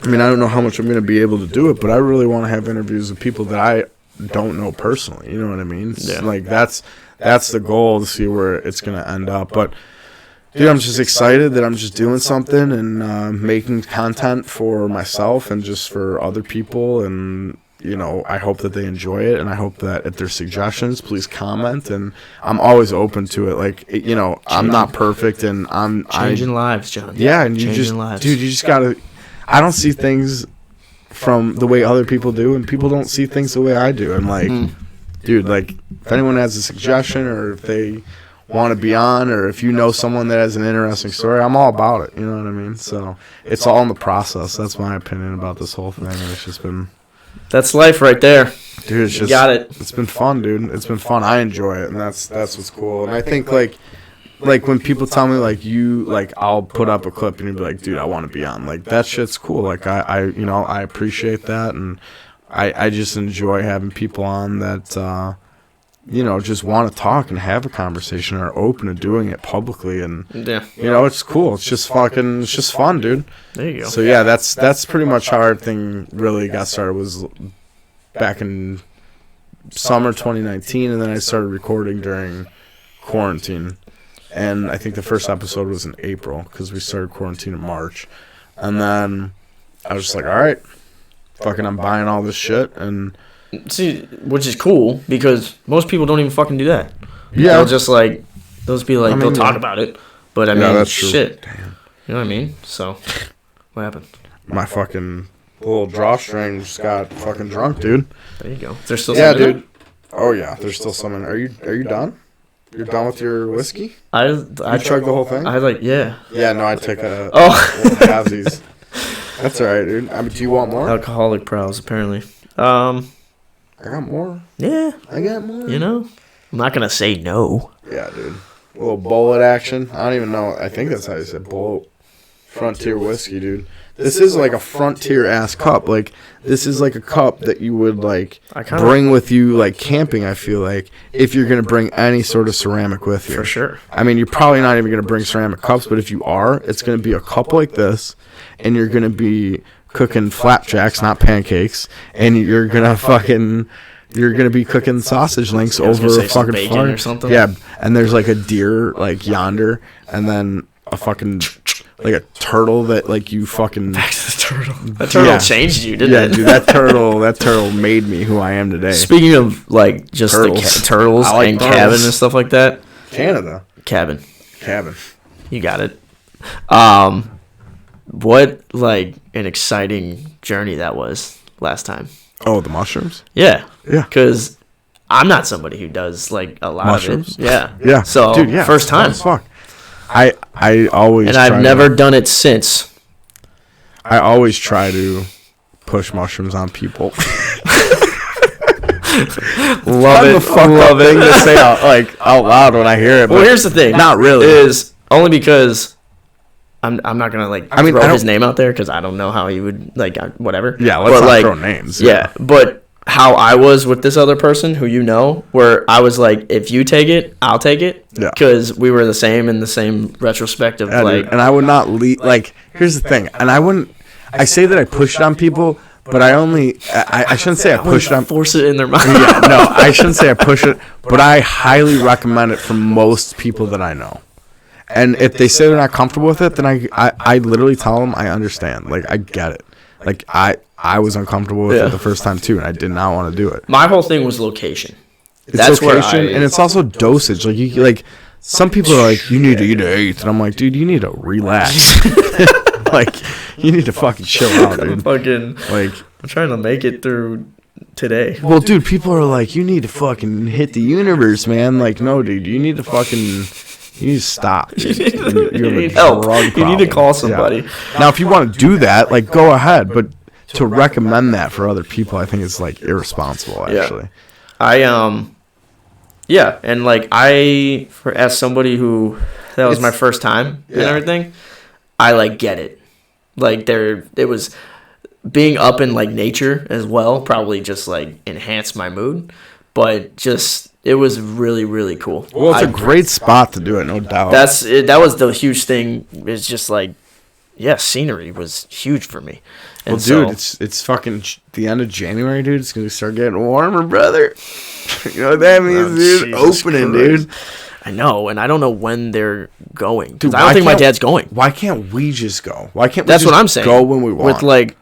I mean, I don't know how much I'm going to be able to do it, but I really want to have interviews with people that I don't know personally. You know what I mean? Yeah. Like that's the goal, to see where it's going to end up. But dude, I'm just excited that I'm just doing something and making content for myself and just for other people. And I hope that they enjoy it, and I hope that if there's suggestions, please comment. And I'm always open to it. Like I'm not perfect, and I'm
changing lives, John.
Yeah, and you just lives. Dude, you just gotta. I don't see things from the way other people do, and people don't see things the way I do. And like, dude, like if anyone has a suggestion or if they want to be on, or if you know someone that has an interesting story, I'm all about it. You know what I mean? So it's all in the process. That's my opinion about this whole thing. It's just been.
That's life right there.
Dude, it's just.
Got it.
It's been fun, dude. It's been fun. I enjoy it, and that's what's cool. And I think like when people tell me I'll put up a clip and you'll be like, dude, I want to be on. Like that shit's cool. Like I appreciate that, and I just enjoy having people on that just want to talk and have a conversation, are open to doing it publicly, and
Yeah.
it's cool. It's just fun, dude.
There you go.
So yeah, that's pretty much how everything really got started. Was back in summer 2019, and then I started recording during quarantine. And I think the first episode was in April because we started quarantine in March. And then I was just like, all right, fucking I'm buying all this shit. And
see, which is cool because most people don't even fucking do that.
yeah,
They'll just like, they'll just be like, they'll talk about it. But I mean,
that's true.
shit.
Damn.
You know what I mean? So, what happened?
My fucking little drawstring just got fucking drunk, dude.
There you go. There's still
Yeah,
some in
dude. Oh yeah, there's still some in. Are you done? You're done with your whiskey?
I
chugged the whole thing?
I like, yeah.
Yeah, no, I take a halvesies. That's all right, dude. Do you want more?
Alcoholic prowls, apparently.
I got more.
Yeah.
I got more.
You know? I'm not going to say no.
Yeah, dude. A little bullet action. I don't even know. I think that's how you said bullet. Frontier whiskey, dude. This is like a frontier-ass cup. Like, this is like a cup that you would, like, bring with you, like, camping, I feel like, if you're going to bring any sort of ceramic with you.
For sure.
I mean, you're probably not even going to bring ceramic cups, but if you are, it's going to be a cup like this, and you're going to be cooking flapjacks, not pancakes, and you're going to be cooking sausage links over a fucking
bacon
fire.
Or something.
Yeah, and there's, like, a deer, like, yonder, and then a fucking... like a turtle that like you fucking
back to the turtle. That turtle changed you, didn't it?
Yeah, dude, that turtle made me who I am today.
Speaking of like just turtles, the turtles like and turtles. Cabin and stuff like that.
Canada.
Cabin.
You
got it. What like an exciting journey that was last time.
Oh, the mushrooms?
Yeah.
Yeah.
Because I'm not somebody who does like a lot
mushrooms?
of it. Yeah.
Yeah.
So
dude, yeah,
first time.
Fuck. I always
and I've never done it since.
I always try to push mushrooms on people.
Love it.
Love it. Thing to say out loud when I hear it.
Well, here's the thing.
Not really.
Is only because I'm not gonna like throw his name out there because I don't know how he would like whatever.
Yeah, let's not throw names.
Yeah, but how I was with this other person who where I was like, if you take it, I'll take it.
Yeah.
Because we were the same in the same retrospective.
Dude, and I would not like, here's the thing. And I say that I push it on people, but I shouldn't say I push it on.
Force it in their mind.
Yeah, no, I shouldn't say I push it, but I highly recommend it for most people that I know. And if they say they're not comfortable with it, then I literally tell them I understand. Like, I get it. Like, I was uncomfortable with it the first time, too, and I did not want to do it.
My whole thing was location.
That's location, and it's also dosage. Like, some people are like, you need to eat an eighth. And I'm like, dude, you need to relax. Like, you need to fucking chill out, dude.
I'm trying to make it through today.
Well, dude, people are like, you need to fucking hit the universe, man. Like, no, dude, you need to stop. Dude.
You need help. You need to call somebody.
Yeah. Now, if you want to do that, like, go ahead. But to recommend that for other people, I think is like irresponsible. Actually,
yeah, and like as somebody who that was my first time and everything, I like get it. Like it was being up in like nature as well. Probably just like enhanced my mood, but just. It was really, really cool.
Well, it's a great spot to do it, no doubt.
That was the huge thing. It's just like, scenery was huge for me. And
well, dude, it's fucking the end of January, dude. It's gonna start getting warmer, brother. You know what that means, dude? Opening, dude.
I know, and I don't know when they're going. Because I don't think my dad's going.
Why can't we just go? Why can't we
That's
just
what I'm saying.
Go when we want?
With like.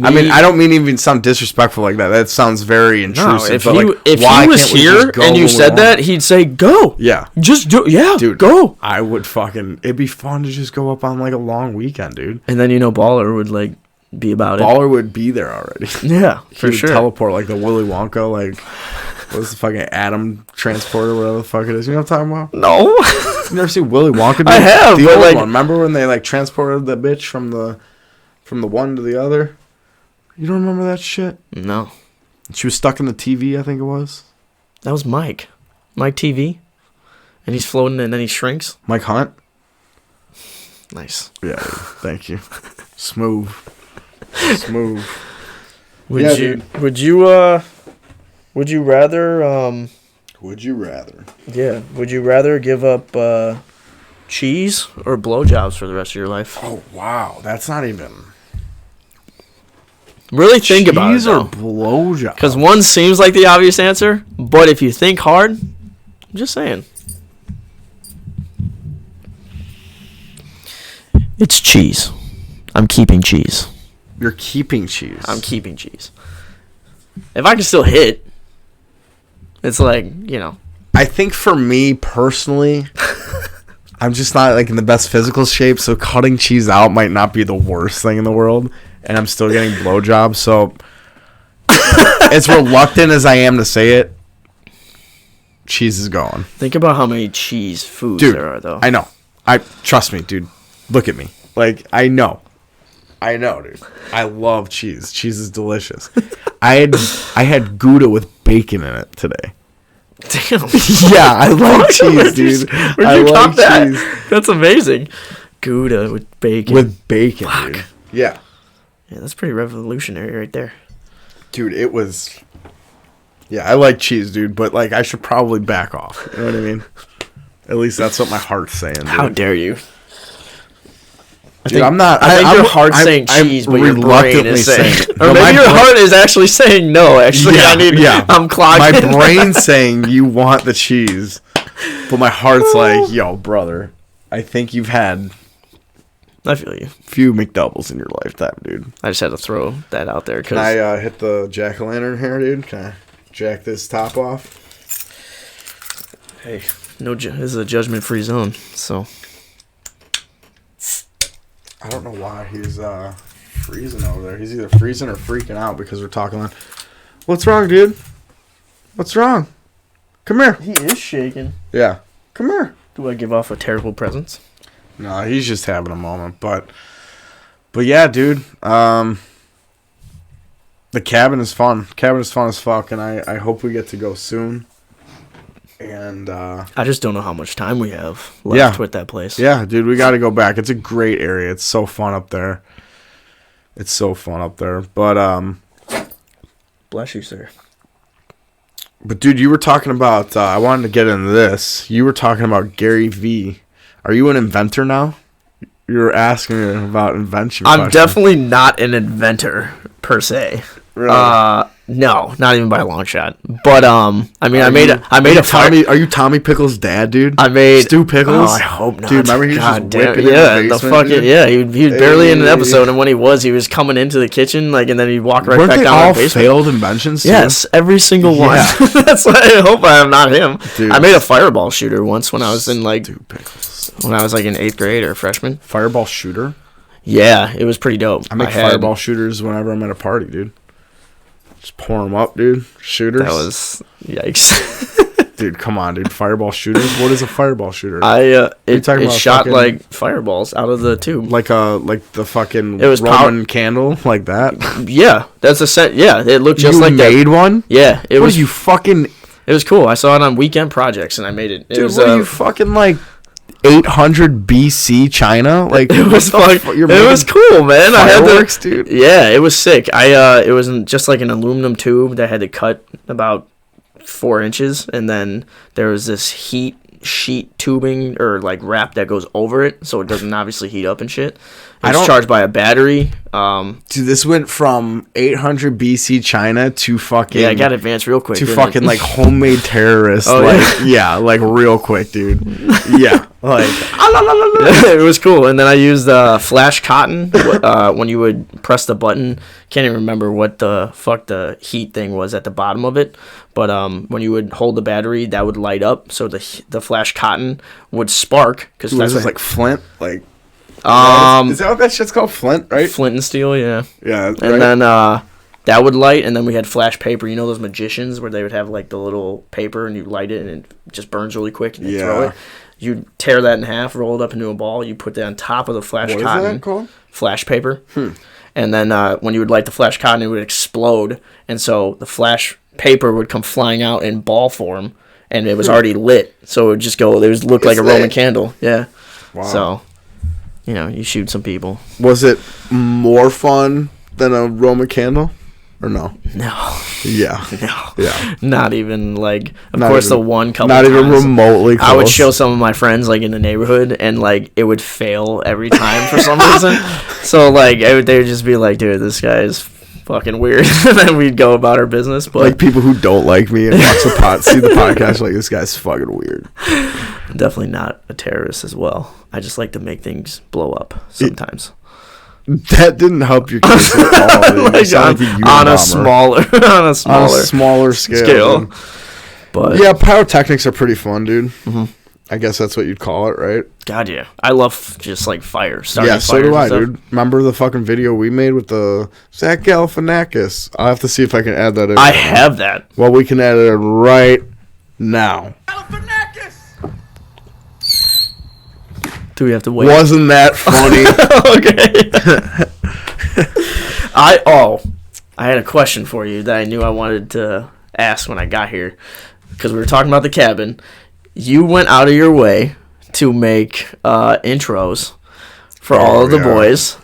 I mean, I don't mean even sound disrespectful like that. That sounds very intrusive.
No, if he was here and you said that, he'd say, go.
Yeah.
Just do dude, go.
I would it'd be fun to just go up on like a long weekend, dude.
And then, Baller would like be about
Baller would be there already.
Yeah, for sure.
Teleport like the Willy Wonka, like, what's the fucking atom transporter, whatever the fuck it is. You know what I'm talking about?
No.
You never seen Willy Wonka? Dude?
I have.
The old one. Remember when they like transported the bitch from the one to the other? You don't remember that shit?
No.
She was stuck in the TV, I think it was.
That was Mike. Mike TV. And he's floating and then he shrinks.
Mike Hunt?
Nice.
Yeah, thank you. Smooth.
Would you rather
Would you rather?
Yeah. Would you rather give up cheese or blowjobs for the rest of your life?
Oh, wow. That's not even...
Really think about it,
Cheese or blowjob?
Because one seems like the obvious answer, but if you think hard, I'm just saying. It's cheese. I'm keeping cheese.
You're keeping cheese.
I'm keeping cheese. If I can still hit, it's like, you know.
I think for me personally, I'm just not like in the best physical shape, so cutting cheese out might not be the worst thing in the world. And I'm still getting blowjobs, so as reluctant as I am to say it, cheese is gone.
Think about how many cheese foods there are, though.
I know. Trust me, dude. Look at me. Like, I know, dude. I love cheese. Cheese is delicious. I had Gouda with bacon in it today.
Damn.
Yeah, I like cheese, dude.
Where'd you cop that? Cheese. That's amazing. Gouda with bacon.
With bacon, dude. Yeah.
Yeah, that's pretty revolutionary right there.
Dude, it was... Yeah, I like cheese, dude, but, like, I should probably back off. You know what I mean? At least that's what my heart's saying, dude.
How dare you?
Dude, I'm not...
I think your heart's saying cheese, but your brain is saying... Or maybe your heart is actually saying no, actually. I'm clogged.
My brain's saying you want the cheese, but my heart's like, yo, brother, I think you've had...
I feel you.
Few McDoubles in your lifetime, dude.
I just had to throw that out there.
Can I hit the jack-o'-lantern here, dude? Can I jack this top off?
Hey, this is a judgment-free zone, so...
I don't know why he's freezing over there. He's either freezing or freaking out because we're talking on... What's wrong, dude? What's wrong? Come here.
He is shaking.
Yeah. Come here.
Do I give off a terrible presence?
No, he's just having a moment, but yeah, dude. The cabin is fun. Cabin is fun as fuck, and I hope we get to go soon. And
I just don't know how much time we have left with that place.
Yeah, dude, we got to go back. It's a great area. It's so fun up there. But
bless you, sir.
But dude, you were talking about. I wanted to get into this. You were talking about GaryVee. Are you an inventor now? You were asking me about invention.
I'm definitely not an inventor per se.
Really?
No, not even by a long shot. But I mean, I made a
Tommy. Are you Tommy Pickles' dad, dude?
I made
Stu Pickles.
Oh, I hope not.
Dude, remember he was just whipping
in
the basement,
fucking he was barely in an episode, and when he was coming into the kitchen, like, and then he'd walk right back down the basement.
Failed inventions? Too?
Yes, every single one. That's why I hope I am not him. Dude. I made a fireball shooter once when I was in like when I was like in 8th grade or freshman.
Fireball shooter?
Yeah, it was pretty dope.
I make fireball shooters whenever I'm at a party, dude. Just pour them up, dude. Shooters.
That was yikes.
Dude, come on, dude. Fireball shooters. What is a fireball shooter?
It shot like fireballs out of the tube,
like the fucking Roman candle, like that.
Yeah, that's a set. Yeah, it looked just like that.
You made one?
Yeah,
it was. You fucking.
It was cool. I saw it on weekend projects, and I made it.
Dude, what are you fucking like? 800 BC China, like
it was it was cool, man.
Fireworks, dude.
Yeah, it was sick. It was just like an aluminum tube that had to cut about 4 inches, and then there was this heat sheet tubing or like wrap that goes over it, so it doesn't obviously heat up and shit. It's charged by a battery.
Dude, this went from 800 BC China to fucking...
Yeah, I got advanced real quick.
To fucking, like, homemade terrorists. Like, real quick, dude. Yeah. Like...
It was cool. And then I used flash cotton when you would press the button. Can't even remember what the fuck the heat thing was at the bottom of it. But when you would hold the battery, that would light up. So the flash cotton would spark.
Because that's like Flint? Like...
Is
that what that shit's called? Flint, right?
Flint and steel, yeah.
Yeah,
and then that would light, and then we had flash paper. You know those magicians where they would have like the little paper, and you light it, and it just burns really quick, and you throw it. You tear that in half, roll it up into a ball. You put that on top of the flash cotton.
What is that called?
Flash paper. And then when you would light the flash cotton, it would explode, and so the flash paper would come flying out in ball form, and it was already lit, so it would just go. It would look like a Roman candle. Yeah. Wow. So. You know, you shoot some people.
Was it more fun than a Roman candle? Or no?
No.
Yeah.
No.
Yeah.
Not even, like, of
Not
course,
even-
the one couple
Not
times
even remotely close.
I would show some of my friends, like, in the neighborhood, and, like, it would fail every time for some reason. So, like, they would just be like, dude, this guy is fucking weird. And then we'd go about our business. But
like, people who don't like me and watch see the podcast, like, this guy's fucking weird.
I'm definitely not a terrorist as well. I just like to make things blow up sometimes.
That didn't help your case at all. Dude.
Like on a smaller
scale.
But
yeah, pyrotechnics are pretty fun, dude. Mm-hmm. I guess that's what you'd call it, right?
God, yeah. I love just like fire.
Yeah, so do I, dude. Remember the fucking video we made with the Zach Galifianakis? I'll have to see if I can add that in.
I have that.
Well, we can add it right now.
Do we have to wait?
Wasn't that funny?
Okay. I had a question for you that I knew I wanted to ask when I got here, because we were talking about the cabin. You went out of your way to make intros for all of the boys.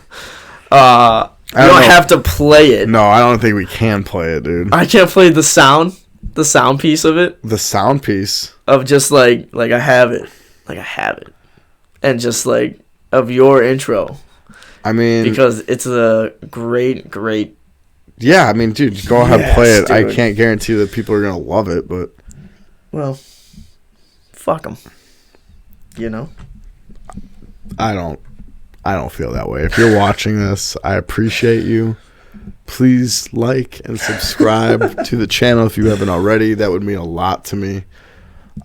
You don't have to play it.
No, I don't think we can play it, dude.
I can't play the sound piece of it.
The sound piece
of just like I have it, and just like of your intro.
I mean,
because it's a great.
Yeah, I mean, dude, go ahead and play it.
Dude.
I can't guarantee that people are gonna love it, but
well, fuck them. You know.
I don't feel that way. If you're watching this, I appreciate you. Please like and subscribe to the channel if you haven't already. That would mean a lot to me.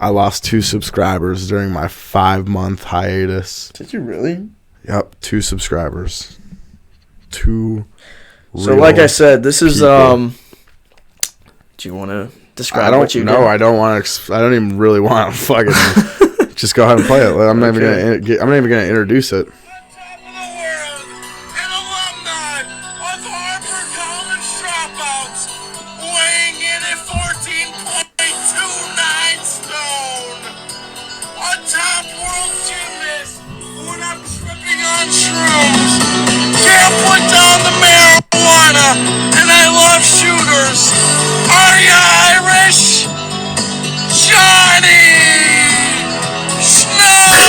I lost 2 subscribers during my 5-month hiatus.
Did you really?
Yep, 2 subscribers. 2.
So, like I said, this is do you want to describe what you did?
No, I don't want to. I don't even really want to fucking. Just go ahead and play it. I'm not even gonna introduce it.
And I love shooters. Are you Irish? Johnny Schneiderwin.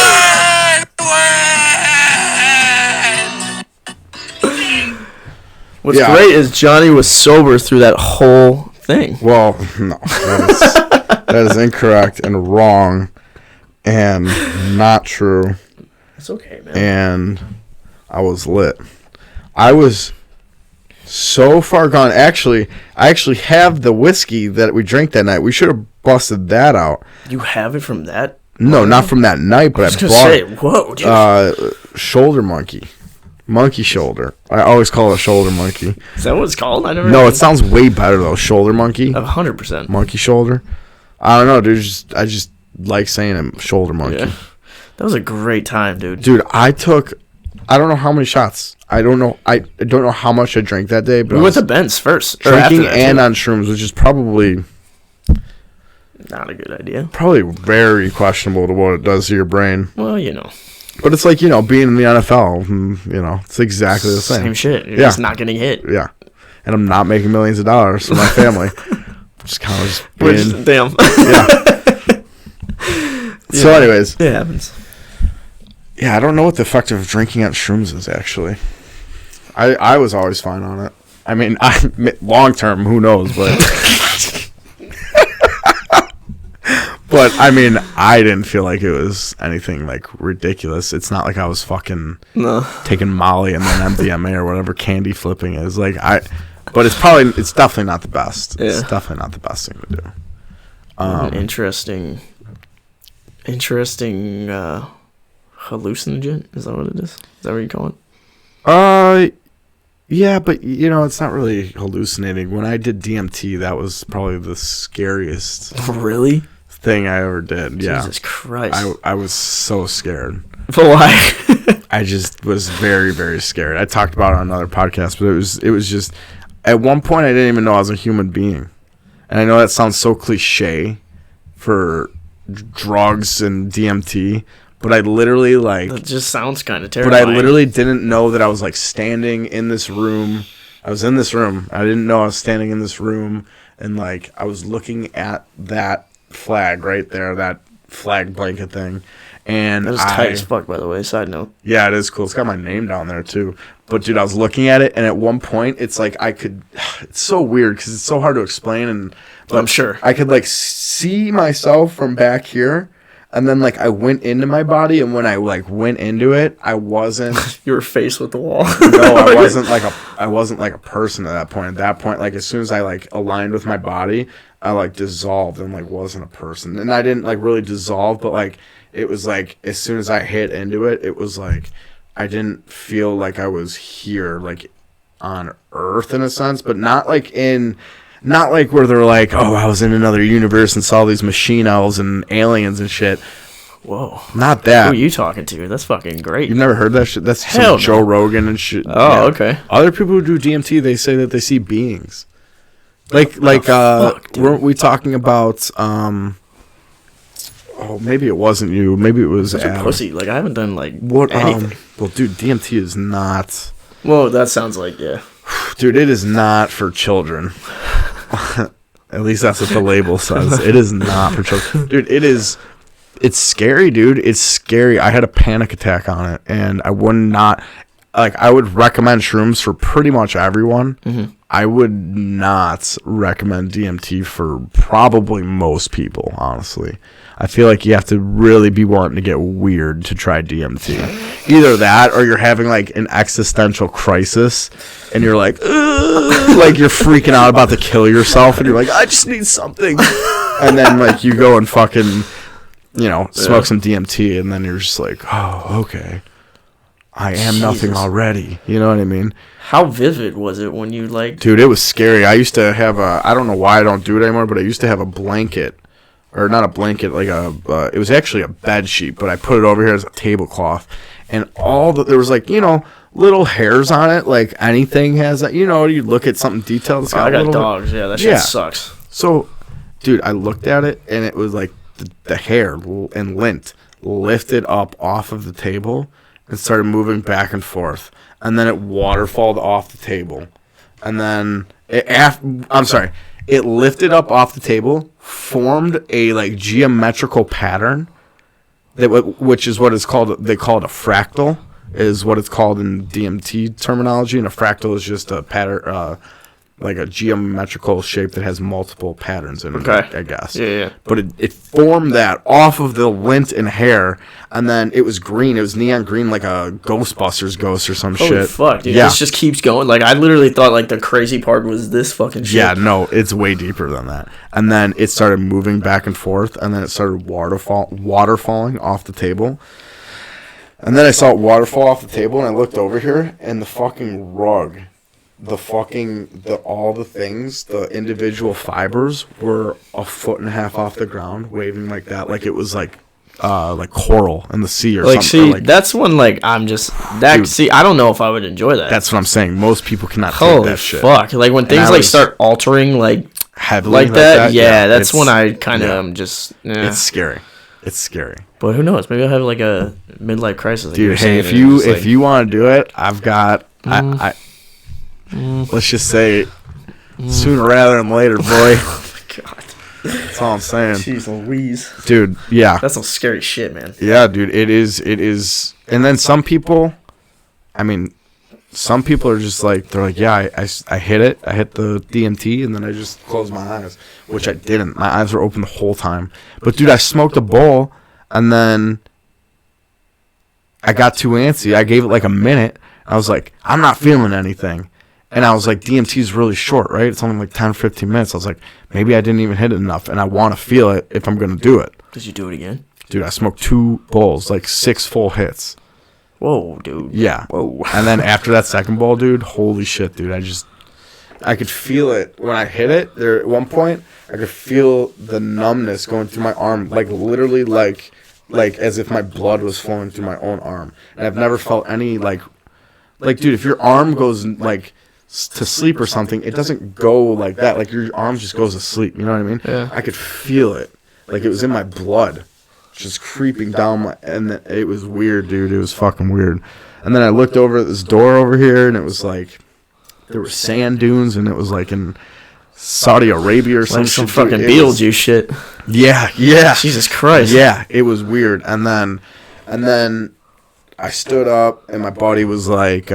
What's great is Johnny was sober through that whole thing.
Well, no, that is incorrect and wrong and not true.
It's okay, man.
And I was lit. I was so far gone. Actually, I actually have the whiskey that we drank that night. We should have busted that out.
You have it from that?
No, not from that night, but I bought it.
Whoa, dude.
Shoulder monkey. Monkey shoulder. I always call it a shoulder monkey.
Is that what it's called? I never.
No, it sounds way better though. Shoulder monkey.
100%.
Monkey shoulder. I don't know, dude. I just like saying it. Shoulder monkey.
Yeah. That was a great time, dude.
Dude, I don't know how many shots. I don't know how much I drank that day. But
we went to Ben's first.
Drinking and on shrooms, which is probably
not a good idea.
Probably very questionable to what it does to your brain.
Well, you know.
But it's like, being in the NFL, it's exactly the same.
Same shit. You're just not getting hit.
Yeah. And I'm not making millions of dollars for my family. Just kind of just being...
Damn.
Yeah. So anyways.
It happens.
Yeah, I don't know what the effect of drinking on shrooms is, actually. I was always fine on it. I mean, long term, who knows, but... But, I mean, I didn't feel like it was anything, ridiculous. It's not like I was fucking taking Molly and then MDMA or whatever candy flipping is. But it's definitely not the best. Yeah. It's definitely not the best thing to do.
Interesting hallucinogen? Is that what it is? Is that what you call it?
Yeah, but, it's not really hallucinating. When I did DMT, that was probably the scariest...
Really?
Thing I ever did. Yeah.
Jesus Christ.
I was so scared.
But why?
I just was very, very scared. I talked about it on another podcast, but it was just at one point I didn't even know I was a human being. And I know that sounds so cliche for drugs and DMT, but I literally
that just sounds kind of terrifying.
But I literally didn't know that I was standing in this room I was in this room. I didn't know I was standing in this room, and like I was looking at that flag right there, that flag blanket thing. And
that is tight as fuck, by the way. Side note.
Yeah, it is cool. It's got my name down there too. But dude, I was looking at it, and at one point, it's like I could. It's so weird because it's so hard to explain, but
I'm sure
I could like see myself from back here, and then like I went into my body, and when I like went into it, I wasn't.
You were faced with the wall.
No, I wasn't like a person at that point. At that point, like as soon as I like aligned with my body, I like dissolved and like wasn't a person. And I didn't like really dissolve, but like it was like as soon as I hit into it, it was like I didn't feel like I was here, like on Earth in a sense, but not like where they're like, oh, I was in another universe and saw these machine elves and aliens and shit.
Whoa.
Not that.
Who are you talking to? That's fucking great.
You've never heard that shit? That's
Hell
some Joe Rogan and shit.
Oh, yeah. Okay.
Other people who do DMT, they say that they see beings. Weren't we talking about oh, maybe it wasn't you. Maybe it was
Such a pussy. Like, I haven't done, like, anything.
Well, dude, DMT is not...
Well, that sounds like, yeah.
Dude, it is not for children. At least that's what the label says. It is not for children. Dude, it's scary, dude. It's scary. I had a panic attack on it, and I would not... Like, I would recommend shrooms for pretty much everyone. Mm-hmm. I would not recommend DMT for probably most people, honestly. I feel like you have to really be wanting to get weird to try DMT. Either that, or you're having, like, an existential crisis, and you're like, like, you're freaking out about to kill yourself, and you're like, I just need something. And then, like, you go and fucking, smoke some DMT, and then you're just like, oh, okay. I am nothing already. You know what I mean?
How vivid was it when you, like...
Dude, it was scary. I used to have I don't know why I don't do it anymore, but I used to have a blanket. Or not a blanket, like it was actually a bed sheet, but I put it over here as a tablecloth. And there was like, little hairs on it, like anything has that. You look at something detailed.
I got dogs, yeah, that shit sucks.
So, dude, I looked at it, and it was like the hair and lint lifted up off of the table and started moving back and forth. And then it waterfalled off the table. And then, it lifted up off the table, formed a like geometrical pattern, which is what it's called. They call it a fractal, is what it's called in DMT terminology. And a fractal is just a pattern, like a geometrical shape that has multiple patterns in it, I guess.
Yeah.
But it formed that off of the lint and hair, and then it was green. It was neon green, like a Ghostbusters ghost or some shit.
Holy fuck, dude. Yeah. This just keeps going. Like, I literally thought, like, the crazy part was this fucking shit.
Yeah, no, it's way deeper than that. And then it started moving back and forth, and then it started waterfalling off the table. And then I saw it waterfall off the table, and I looked over here, and the fucking rug... all the things, the individual fibers were 1.5 feet off the ground, waving like that, like it was like coral in the sea or
like,
something.
See, that's when like I'm just that. Dude, see, I don't know if I would enjoy that.
That's what I'm saying. Most people cannot
take
that shit.
Fuck! Like when things like start altering like
heavily
like that. Yeah, that's when I kind of am just. Yeah.
It's scary. It's scary.
But who knows? Maybe I'll have like a midlife crisis. Like
dude, hey, if you want to do it, I've got let's just say sooner rather than later, boy.
Oh my god.
That's all I'm saying.
Jeez Louise.
Dude, yeah.
That's some scary shit, man.
Yeah, dude, it is. And then some people are just like, they're like, yeah, I hit it. I hit the DMT, and then I just closed my eyes, which I didn't. My eyes were open the whole time. But, dude, I smoked a bowl, and then I got too antsy. I gave it like a minute. I was like, I'm not feeling anything. And I was like, DMT is really short, right? It's only like 10 or 15 minutes. I was like, maybe I didn't even hit it enough, and I want to feel it if I'm going to do it.
Did you do it again?
Dude, I smoked 2 bowls, like 6 full hits.
Whoa, dude.
Yeah.
Whoa.
And then after that second bowl, dude, holy shit, dude. I could feel it when I hit it. There at one point, I could feel the numbness going through my arm, like literally like as if my blood was flowing through my own arm. And I've never felt any like dude, if your arm goes like to sleep or something, it doesn't go like that. Like your arm just goes to sleep. You know what I mean?
Yeah.
I could feel it, like it was in my blood, just creeping down and it was weird, dude. It was fucking weird. And then I looked over at this door over here, and it was like there were sand dunes, and it was like in Saudi Arabia or
Some
shit.
fucking Beetlejuice shit.
Yeah.
Jesus Christ.
Yeah, it was weird. And then I stood up, and my buddy was like,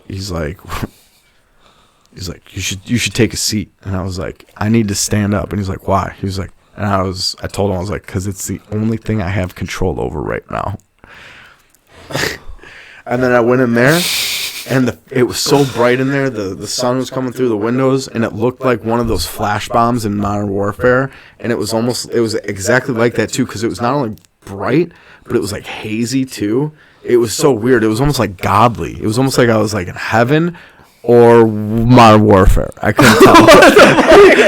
he's like, you should take a seat. And I was like, I need to stand up. And he's like, why? He was like, and I told him, I was like, because it's the only thing I have control over right now. And then I went in there, and it was so bright in there. The sun was coming through the windows, and it looked like one of those flash bombs in Modern Warfare. And it was exactly like that too, because it was not only bright, but it was like hazy too. It was so weird. It was almost like godly. It was almost like I was like in heaven or Modern Warfare. I couldn't tell.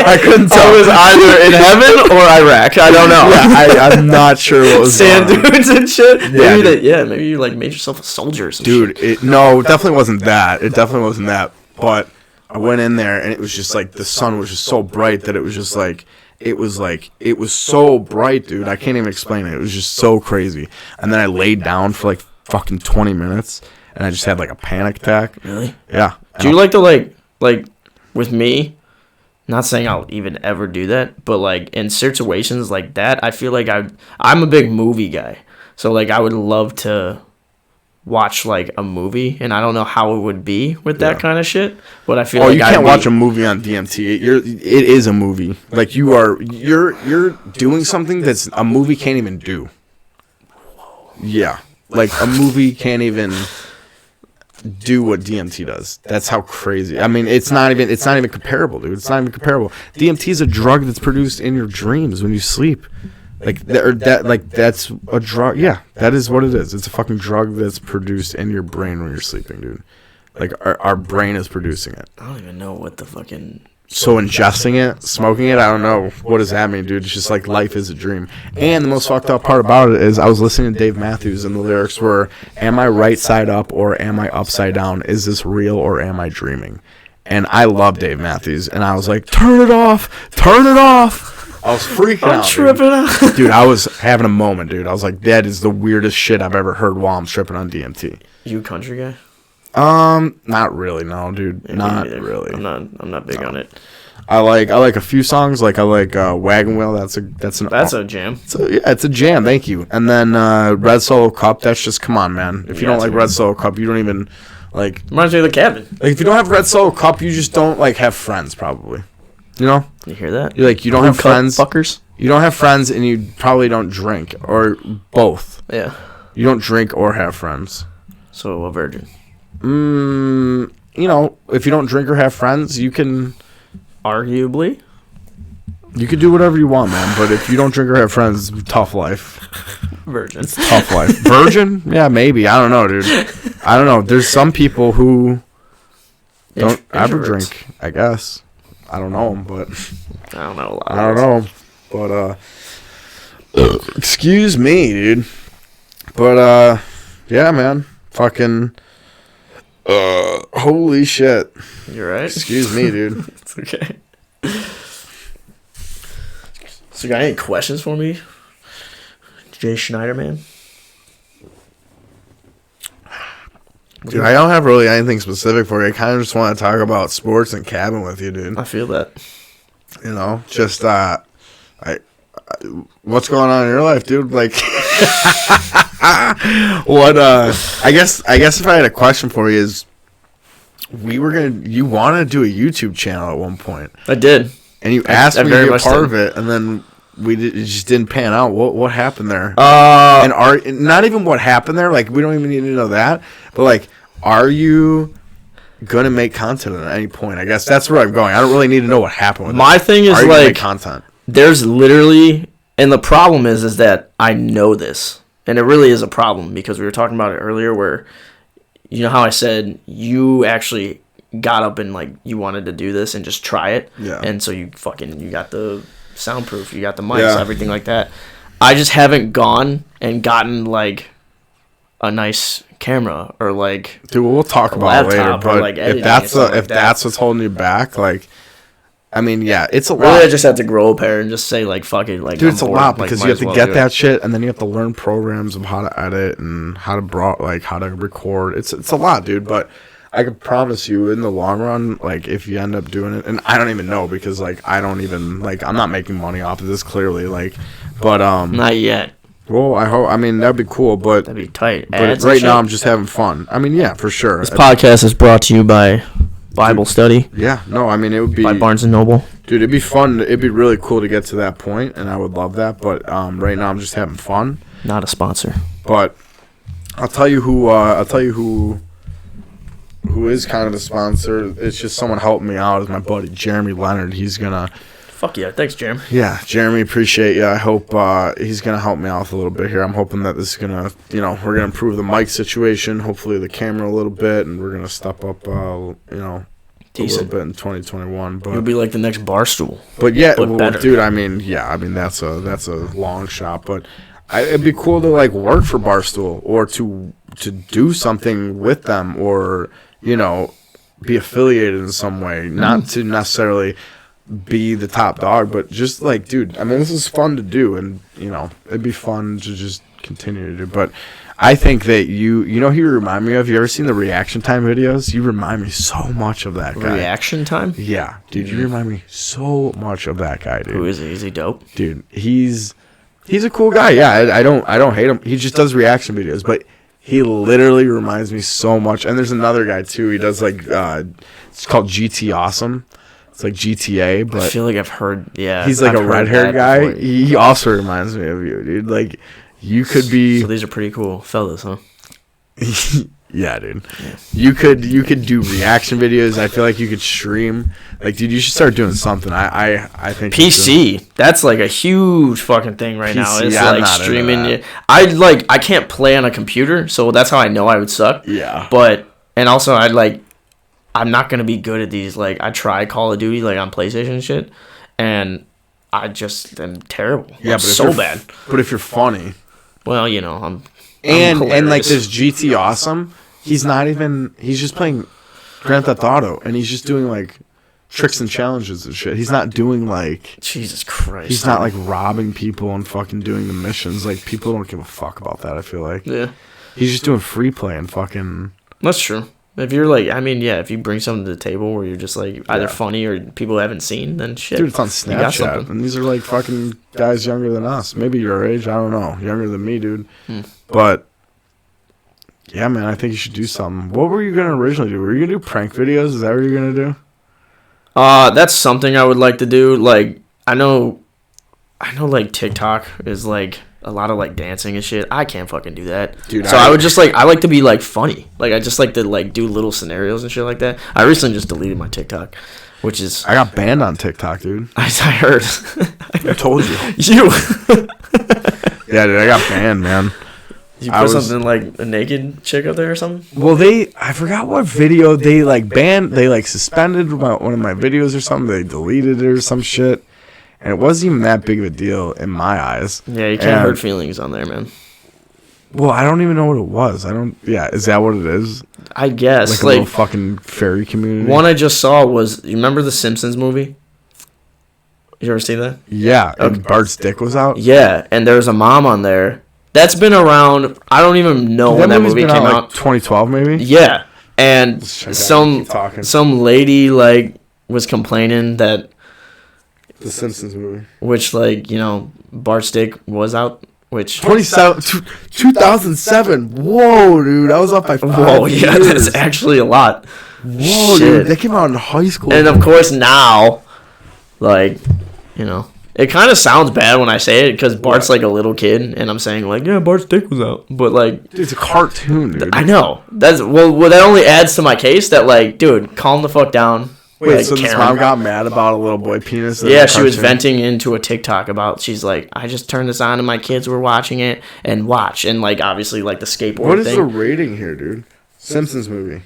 I couldn't tell.
It was either in heaven or Iraq. I don't know.
Yeah, I'm not sure what was
sand
going on.
dunes and shit.
Yeah,
Maybe you like made yourself a soldier or some
dude.
shit.
No, it definitely wasn't that. It definitely wasn't that. But I went in there, and it was just like the sun was just so bright that it was just like it was so bright, dude. I can't even explain it. It was just so crazy. And then I laid down for like fucking 20 minutes, and I just had like a panic attack.
Really?
Yeah.
Do you like to like with me? Not saying I'll even ever do that, but like in situations like that, I feel like I'm a big movie guy, so like I would love to watch like a movie, and I don't know how it would be with that kind of shit, but I feel like
you can't watch a movie on DMT. It is a movie. Like you're doing something that's a movie can't even do. Yeah, like a movie can't even do what DMT does. That's how crazy. I mean, it's not even comparable, dude. It's not even comparable. DMT is a drug that's produced in your dreams when you sleep. That's a drug. Yeah, that is what it is. It's a fucking drug that's produced in your brain when you're sleeping, dude. Like our brain is producing it.
I don't even know what the fucking.
So ingesting it, smoking it, I don't know what does that mean, dude. It's just like life is a dream. And the most fucked up part about it is I was listening to Dave Matthews, and the lyrics were, "Am I right side up or am I upside down? Is this real or am I dreaming?" And I love Dave Matthews, and I was like, "Turn it off, turn it off." I was freaking out.
I'm tripping out.
Dude, I was having a moment, dude. I was like, that is the weirdest shit I've ever heard while I'm tripping on DMT.
You a country guy?
Not really, no, dude.
Yeah,
not really.
I'm not big on it.
I like a few songs. Like I like Wagon Wheel. That's a
jam.
It's a jam. Thank you. And then Red Solo Cup. That's just come on, man. If you don't like Red Solo Cup, you don't even like.
Reminds me of the cabin.
Like if you don't have Red Solo Cup, you just don't like have friends, probably. You know?
You hear that?
You're like you don't have friends,
fuckers.
You don't have friends, and you probably don't drink, or both.
Yeah.
You don't drink or have friends.
So a virgin.
You know, if you don't drink or have friends, you can.
Arguably.
You can do whatever you want, man. But if you don't drink or have friends, it's a tough life.
Virgin.
It's a tough life. Virgin? Yeah, maybe. I don't know, dude. I don't know. There's some people who don't ever drink, I guess. I don't know them, but...
I don't know a lot.
I don't know. But, excuse me, dude. But, yeah, man. Fucking... holy shit.
You're right.
Excuse me, dude.
It's okay. So, you got any questions for me? Jay Schneider, man?
Dude, I don't have really anything specific for you. I kind of just want to talk about sports and cabin with you, dude.
I feel that.
You know, just, what's going on in your life, dude? Like, what, I guess if I had a question for you is, you wanted to do a YouTube channel at one point.
I did.
And you asked me to be a part of it, and then it just didn't pan out. What happened there? And not even what happened there, like, we don't even need to know that, but, like, are you gonna make content at any point? I guess that's where I'm going. I don't really need to know what happened with
My thing is, like,
content.
There's literally, and the problem is that I know this, and it really is a problem, because we were talking about it earlier where, you know how I said you actually got up and, like, you wanted to do this and just try it?
Yeah.
And so you got the soundproof, you got the mics, everything like that. I just haven't gone and gotten, like, a nice camera or, like,
dude, we'll talk about it later, but
like,
if that's what's holding you back, like, I mean, yeah, it's a lot.
Really, I just have to grow a pair and just say, like, fuck it. Like,
dude,
I'm
it's a
bored,
lot
like,
because
might
you have
as
to
well
get
do
that
it.
shit, and then you have to learn programs of how to edit and how to record. It's a lot, dude. But I could promise you in the long run, like if you end up doing it, and I don't even know because like I don't even like I'm not making money off of this clearly, like, but
not yet.
Well, I hope. I mean, that'd be cool, but
That'd be tight.
But right now, I'm just having fun. I mean, yeah, for sure.
This podcast is brought to you by Bible Study.
Yeah, no, I mean it would be
by Barnes and Noble.
Dude, it'd be fun. It'd be really cool to get to that point, and I would love that. But right now, I'm just having fun.
Not a sponsor.
But I'll tell you who. Who is kind of the sponsor? It's just someone helping me out. Is my buddy Jeremy Leonard. He's gonna.
Fuck yeah! Thanks, Jeremy.
Yeah, Jeremy, appreciate you. I hope he's gonna help me out a little bit here. I'm hoping that this is gonna, we're gonna improve the mic situation. Hopefully the camera a little bit, and we're gonna step up,
Decent.
a little bit in 2021. But
you'll be like the next Barstool.
But yeah,
but better.
Dude. I mean, that's a long shot. But it'd be cool to like work for Barstool or to do something with them or be affiliated in some way. Not to necessarily be the top dog, but just like, dude, I mean, this is fun to do, and it'd be fun to just continue to do. But I think that who you remind me of? You ever seen the reaction time videos? You remind me so much of that guy.
Reaction time?
Yeah, dude, you remind me so much of that guy, dude.
Who is he? Is he dope?
Dude, he's a cool guy. Yeah, I don't hate him. He just does reaction videos, but he literally reminds me so much. And there's another guy too. He does like it's called GT Awesome. It's like GTA, but
I feel like I've heard. Yeah,
he's like a red-haired guy. He also reminds me of you, dude. Like you could be.
So these are pretty cool fellas, huh?
Yeah, dude. Yeah. You could do reaction videos. I feel like you could stream. Like, dude, you should start doing something. I think
PC. That's like a huge fucking thing right now. It's
I'm
like streaming. I can't play on a computer, so that's how I know I would suck.
Yeah.
And also I'm not gonna be good at these. Like I try Call of Duty like on PlayStation and shit, and I just am terrible.
Yeah,
I'm so bad.
But if you're funny,
well, I'm
and like this GT Awesome, he's just playing Grand Theft Auto, and he's just doing like tricks and challenges and shit. He's not doing like
Jesus Christ.
He's not like robbing people and fucking doing the missions. Like people don't give a fuck about that. I feel like he's just doing free play and fucking.
That's true. If you're like, if you bring something to the table where you're just like either funny or people haven't seen, then shit.
Dude, it's on Snapchat, and these are like fucking guys younger than us. Maybe your age, I don't know. Younger than me, dude. But yeah, man, I think you should do something. What were you gonna originally do? Were you gonna do prank videos? Is that what you're gonna do?
That's something I would like to do. Like I know like TikTok is like a lot of like dancing and shit. I can't fucking do that. Dude, so I would just like I like to be like funny. Like I just like to like do little scenarios and shit like that. I recently just deleted my TikTok, which is
I got banned on TikTok, dude.
I heard.
I told you. Yeah, dude, I got banned, man.
You put something like a naked chick up there or something?
Well, I forgot what video they like banned. They like suspended one of my videos or something. They deleted it or some shit. And it wasn't even that big of a deal in my eyes.
Yeah, you can't hurt feelings on there, man.
Well, I don't even know what it was. Is that what it is?
I guess.
Like a little fucking fairy community?
One I just saw was, you remember the Simpsons movie? You ever see that?
Yeah, and Bart's dick was out?
Yeah, and there was a mom on there. That's been around, I don't even know when that movie came out.
Like 2012 maybe?
Yeah, and some lady like was complaining that
the Simpsons movie.
Which, like, Bart's dick was out. Which
2007. Whoa, dude. I was off by 5
Whoa,
years.
yeah, that's actually a lot.
Whoa, dude. That came out in high school.
And, of course, now, like, it kind of sounds bad when I say it because Bart's, like, a little kid. And I'm saying, like, yeah, Bart's dick was out. But, like...
Dude, it's a cartoon, dude.
I know. Well, that only adds to my case that, like, dude, calm the fuck down.
Wait, like, so this mom got mad about a little boy penis?
Yeah, she was venting into a TikTok about, she's like, I just turned this on and my kids were watching it and like, obviously, like, the skateboard thing.
What is the rating here, dude? Simpsons movie.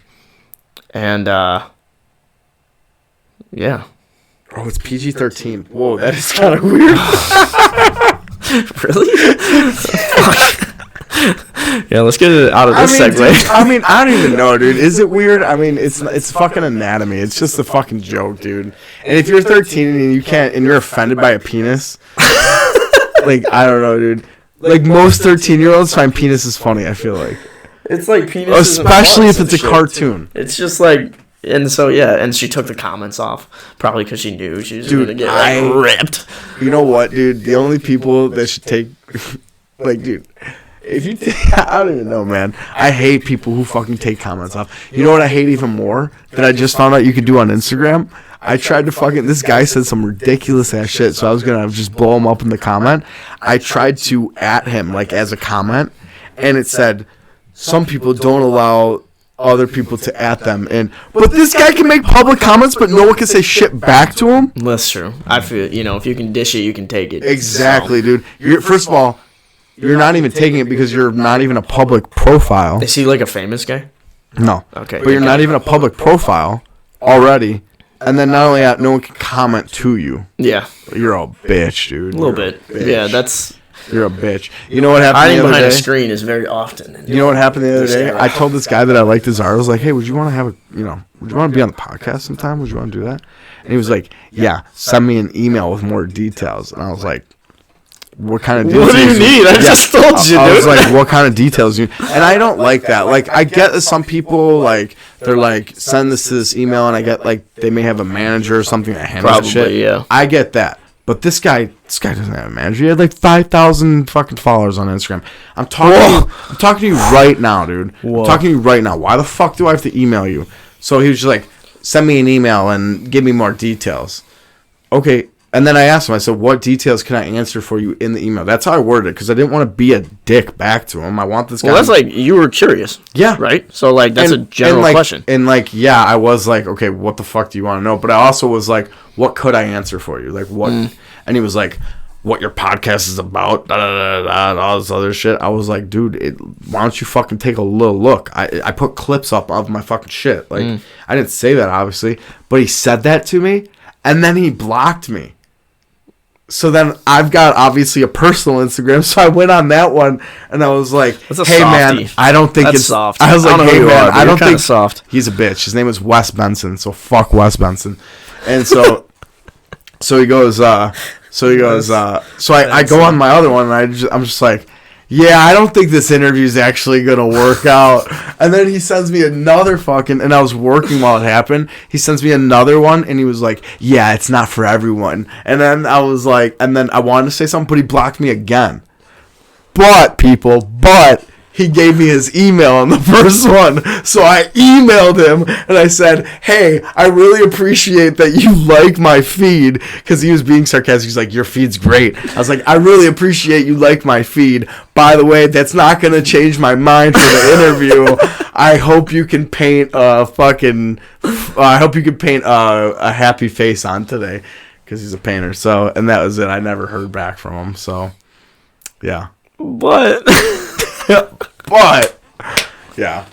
And, yeah.
Oh, it's PG-13. Whoa, that is kind of weird.
Really? Yeah, let's get it out of this segue.
Dude, I don't even know, dude. Is it weird? I mean, it's fucking anatomy. It's just a fucking joke, dude. And if you're 13 and you're offended by a penis, like, I don't know, dude. Like, most 13-year-olds find penises funny, I feel like.
It's like penises.
Especially if it's a cartoon.
It's just like, and so yeah, and she took the comments off probably because she knew she was gonna get ripped.
You know what, dude? The only people that should take, like, dude, if you take, I don't even know, man. I hate people who fucking take comments off. You know what I hate even more? That I just found out you could do on Instagram. I tried to fucking, this guy said some ridiculous ass shit, so I was gonna just blow him up in the comment. I tried to at him, like, as a comment, and it said, some people don't allow other people to at them, but this guy can make public comments, but no one can say shit back to him.
That's true. I feel, if you can dish it, you can take it.
Exactly, dude. First of all, you're not even taking it because you're not even a public profile.
Is he like a famous guy?
No.
Okay.
But you're not even a public profile already, and then not only that, no one can comment to you.
Yeah.
You're a bitch, dude.
A little bit. Yeah, that's.
You're a bitch. You know what happened
hiding
the other
behind
day?
a screen is very often.
You know what happened the other day? I told this guy that I liked his art. I was like, hey, would you want to have would you want to be on the podcast sometime? Would you want to do that? And he was like, yeah, send me an email with more details. And I was like, what kind of details?
What do you need? I just told you, dude.
I was like, what kind of details? And I don't like that. Like, I get that some people, like, they're like, send this to this email, and I get, like, they may have a manager or something that handles the shit.
Yeah.
I get that. But this guy doesn't have a manager. He had like 5,000 fucking followers on Instagram. I'm talking to you right now, dude.
Whoa.
I'm talking to you right now. Why the fuck do I have to email you? So he was just like, send me an email and give me more details. Okay. And then I asked him, I said, what details can I answer for you in the email? That's how I worded it, because I didn't want to be a dick back to him. I want this guy.
Well, that's like, you were curious.
Yeah.
Right? So, like, that's a general question.
And, like, yeah, I was like, okay, what the fuck do you want to know? But I also was like, what could I answer for you? Like, what? And he was like, what your podcast is about, all this other shit. I was like, dude, why don't you fucking take a little look? I put clips up of my fucking shit. Like, I didn't say that, obviously. But he said that to me, and then he blocked me. So then I've got obviously a personal Instagram, so I went on that one and I was like, "Hey man, I don't think it's
soft."
I was like, "Hey man, I don't think
soft."
He's a bitch. His name is Wes Benson, so fuck Wes Benson. And so he goes, I go on my other one and I'm just like, yeah, I don't think this interview is actually going to work out. And then he sends me another fucking, and I was working while it happened. He sends me another one, and he was like, yeah, it's not for everyone. And then I was like, and then I wanted to say something, but he blocked me again. But he gave me his email on the first one. So I emailed him, and I said, hey, I really appreciate that you like my feed. Because he was being sarcastic. He's like, your feed's great. I was like, I really appreciate you like my feed. By the way, that's not going to change my mind for the interview. I hope you can paint a happy face on today. Because he's a painter. So, and that was it. I never heard back from him. So, yeah.
What?
But yeah,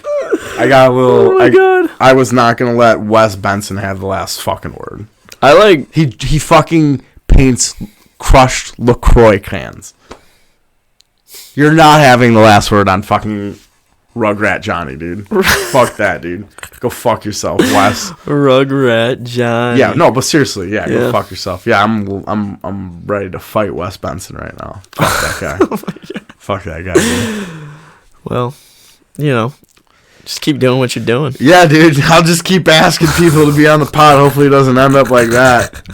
I got a little.
Oh my God.
I was not gonna let Wes Benson have the last fucking word.
I like
he fucking paints crushed LaCroix cans. You're not having the last word on fucking Rugrat Johnny, dude. Fuck that, dude. Go fuck yourself, Wes.
Rugrat Johnny.
Yeah, no, but seriously, go fuck yourself. Yeah, I'm ready to fight Wes Benson right now. Fuck that guy.
Oh my God.
Fuck that guy, dude.
Well, just keep doing what you're doing.
Yeah, dude. I'll just keep asking people to be on the pod. Hopefully it doesn't end up like that.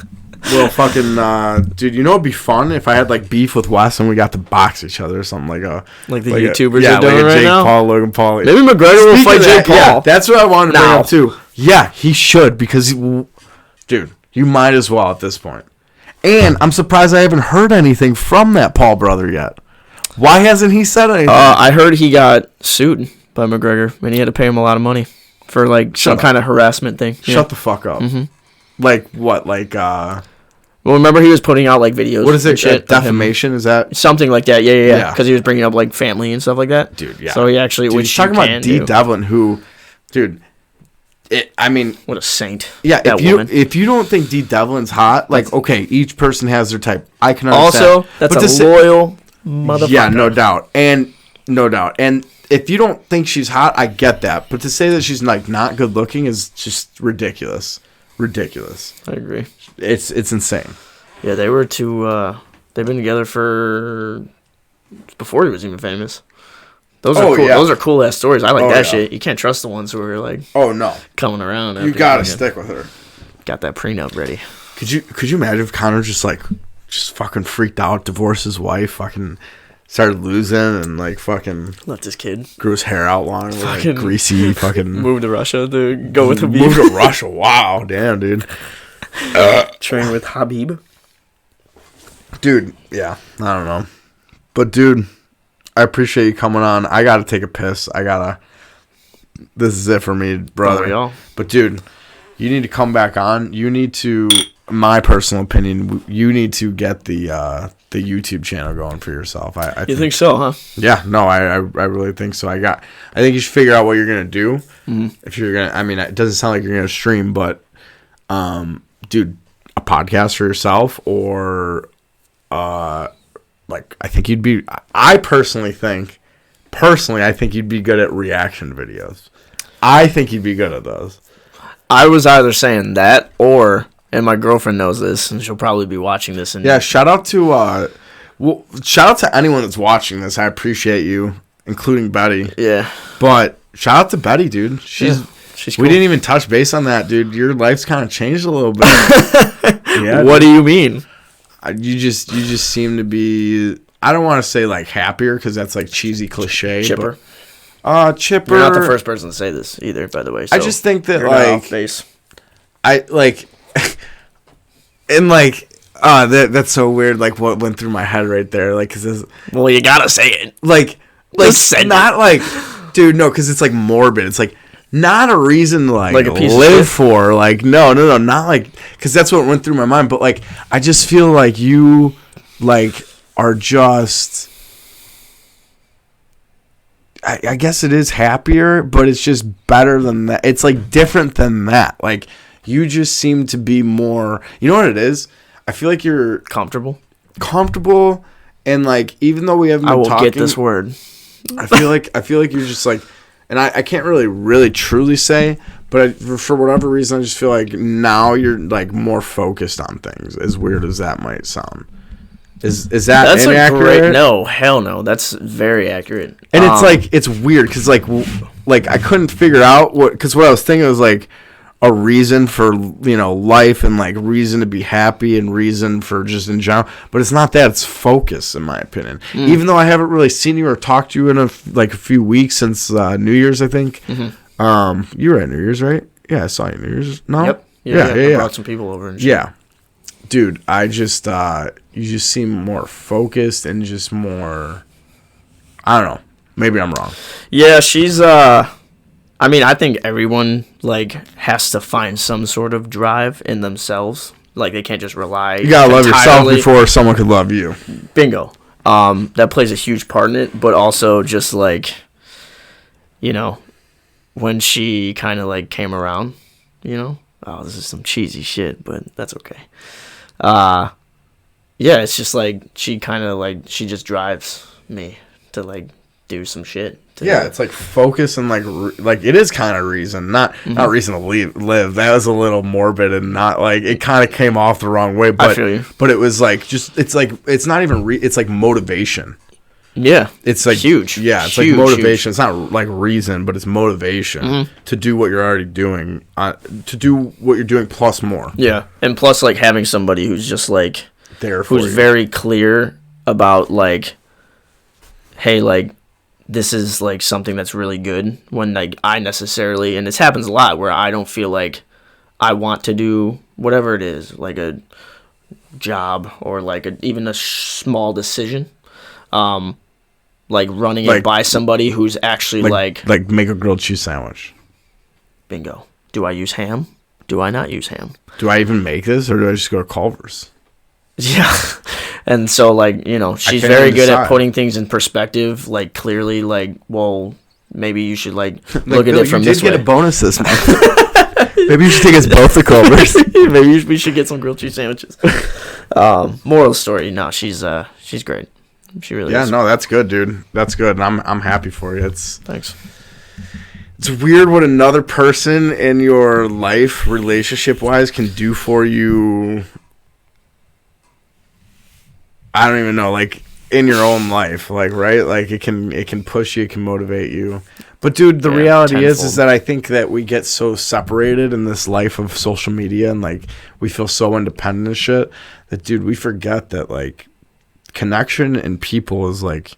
Well, fucking, dude, you know what'd be fun if I had, like, beef with Wes and we got to box each other or something like a...
Like the YouTubers are doing
like
right
Jake
now?
Paul, Logan Paul.
Maybe McGregor will fight Jake Paul.
Yeah, that's what I wanted to bring up, too. Yeah, he should because, dude, you might as well at this point. And I'm surprised I haven't heard anything from that Paul brother yet. Why hasn't he said anything?
I heard he got sued by McGregor, and he had to pay him a lot of money for, like, some kind of harassment thing.
Shut the fuck up. Mm-hmm. Like, what, like,
Well, remember he was putting out, like, videos.
What is it? Shit defamation? Is that
something like that? Yeah. Because he was bringing up, like, family and stuff like that.
Dude, yeah.
So he actually,
dude,
which
talking about Dee Devlin, who, dude, what
a saint.
Yeah, if you don't think Dee Devlin's hot, like, okay, each person has their type. I can understand.
Also, that's loyal motherfucker.
Yeah, no doubt. And if you don't think she's hot, I get that. But to say that she's, like, not good looking is just ridiculous. Ridiculous.
I agree.
It's insane.
Yeah, they were they've been together for before he was even famous. Those are
Oh,
cool.
yeah.
Those are cool ass stories. I like
Oh,
that
yeah.
shit. You can't trust the ones who are like
Oh no,
coming around.
you gotta stick with her.
Got that prenup ready.
Could you imagine if Connor just fucking freaked out, divorced his wife, fucking started losing, and like fucking
Left his kid.
grew his hair out long, with,
Fucking
like, greasy, fucking
Moved to Russia to go with Habib.
moved to Russia. Wow, damn, dude.
Train with Habib.
Dude, yeah, I don't know, but dude, I appreciate you coming on. I gotta take a piss. This is it for me, brother.
Oh, y'all.
But dude, you need to come back on. You need to, my personal opinion, you need to get the YouTube channel going for yourself. I
You think so, huh?
Yeah, no, I really think so. I think you should figure out what you're gonna do.
Mm-hmm.
If you're gonna, I mean, it doesn't sound like you're gonna stream, but, dude, a podcast for yourself, or, like, I think you'd be. I personally think you'd be good at reaction videos. I think you'd be good at those.
I was either saying that or, and my girlfriend knows this, and she'll probably be watching this. And
Yeah, shout out to anyone that's watching this. I appreciate you, including Betty.
Yeah.
But shout out to Betty, dude. She's
cool.
We didn't even touch base on that, dude. Your life's kind of changed a little bit. Yeah.
What do you mean?
You just seem to be. I don't want to say like happier because that's like cheesy cliche.
Chipper.
But, chipper.
You're not the first person to say this either, by the way. So
I just think that
you're not off
like
base.
I like, and like, that's so weird. Like what went through my head right there, like, cause this,
Well, you gotta say it.
like
say
not like, dude, no, cause it's like morbid. It's like not a reason to like
a piece of
live
shit?
for. Like no, not like, cause that's what went through my mind. But like, I just feel like you, like, are just. I guess it is happier, but it's just better than that. It's like different than that. Like you just seem to be more. You know what it is? I feel like you're
Comfortable.
and like even though we haven't been
I will
talking,
get this word.
I feel like you're just like, and I can't really truly say, but for whatever reason I just feel like now you're like more focused on things. As weird as that might sound. Is that
That's
inaccurate?
a great. No, hell no. That's very accurate.
And it's like it's weird because like I couldn't figure out what I was thinking was like a reason for life and like reason to be happy and reason for just in general, but it's not that. It's focus, in my opinion. Even though I haven't really seen you or talked to you in a few weeks since New Year's, I think. Mm-hmm. You were at New Year's, right? Yeah, I saw you New Year's. No.
Yep.
Yeah.
I brought some people over and shit.
Yeah. Dude, I just you just seem more focused and just more. I don't know. Maybe I'm wrong.
Yeah, she's I mean, I think everyone like has to find some sort of drive in themselves. Like they can't just rely.
You gotta love yourself
entirely.
before someone could love you.
Bingo. That plays a huge part in it, but also just like, when she kind of like came around, oh, this is some cheesy shit, but that's okay. Yeah, it's just like she kind of like she just drives me to like do some shit.
Yeah, it's like focus and like it is kind of reason, not reason to live. That was a little morbid and not like it kind of came off the wrong way. But
I feel you.
But it was like just it's like it's not even it's like motivation.
Yeah,
it's like
huge.
Yeah, it's
huge,
like motivation.
Huge.
It's not like reason, but it's motivation to do what you're already doing. To do what you're doing plus more.
Yeah, and plus like having somebody who's just like
there for
who's very clear about like, hey, like this is like something that's really good. When like I necessarily, and this happens a lot where I don't feel like I want to do whatever it is, like a job or like even a small decision. Like running it by somebody who's actually like
make a grilled cheese sandwich.
Bingo. Do I use ham? Do I not use ham?
Do I even make this, or do I just go to Culver's?
Yeah. And so like, she's very good at putting things in perspective, like clearly like, well, maybe you should like look at it from this way.
You did get a bonus this month. Maybe you should take us both to Culver's.
Maybe we should get some grilled cheese sandwiches. Moral of the story, no, she's great. She really is.
Yeah, no, that's good, dude. That's good. And I'm happy for you.
Thanks.
It's weird what another person in your life, relationship-wise, can do for you. I don't even know. Like, in your own life, like, right? Like, it can push you, it can motivate you. But dude, the reality is that I think that we get so separated in this life of social media, and like we feel so independent and shit, that dude, we forget that like connection and people is like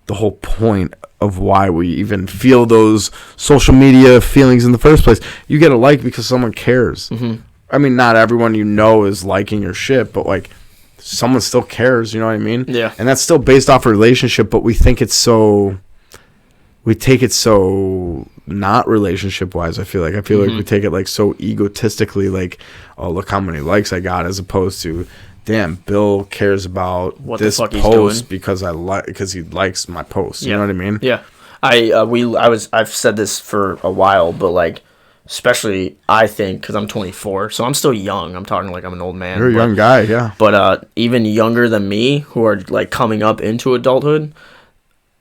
the whole point of why we even feel those social media feelings in the first place. You get a like because someone cares. Mm-hmm. I mean, not everyone you know is liking your shit, but like someone still cares, you know what I mean?
Yeah.
And that's still based off a relationship, but we take it so not relationship wise. I feel like we take it like so egotistically, like, oh, look how many likes I got, as opposed to, damn, Bill cares about
what
this
the fuck
post
he's
doing because he likes my post. You know what I mean?
Yeah. I've said this for a while, but like, especially I think because I'm 24, so I'm still young. I'm talking like I'm an old man.
You're a young guy, yeah.
But even younger than me, who are like coming up into adulthood,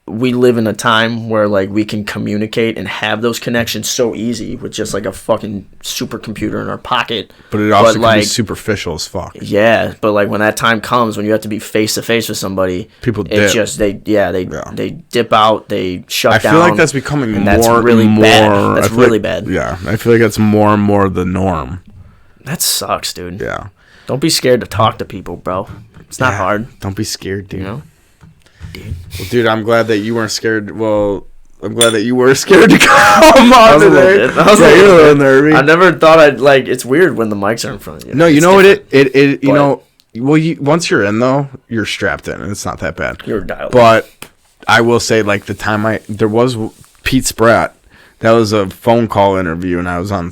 we live in a time where like we can communicate and have those connections so easy with just like a fucking supercomputer in our pocket.
But it also can be superficial as fuck.
Yeah, but like when that time comes, when you have to be face to face with somebody,
people
dip. They dip out, they shut down.
I feel like that's becoming more
that's really
and more.
Bad. That's really bad.
Yeah, I feel like that's more and more the norm.
That sucks, dude.
Yeah.
Don't be scared to talk to people, bro. It's not hard.
Don't be scared, dude.
You know? Dude.
Well, dude, I'm glad that you weren't scared. Well, I'm glad that you were scared to come on today.
I was
you're a little nervy.
I never thought I'd like. It's weird when the mics are in front of you.
No, you know what it you know. Well, once you're in though, you're strapped in, and it's not that bad.
You're dialed.
But I will say, like the time there was Pete Spratt. That was a phone call interview, and I was on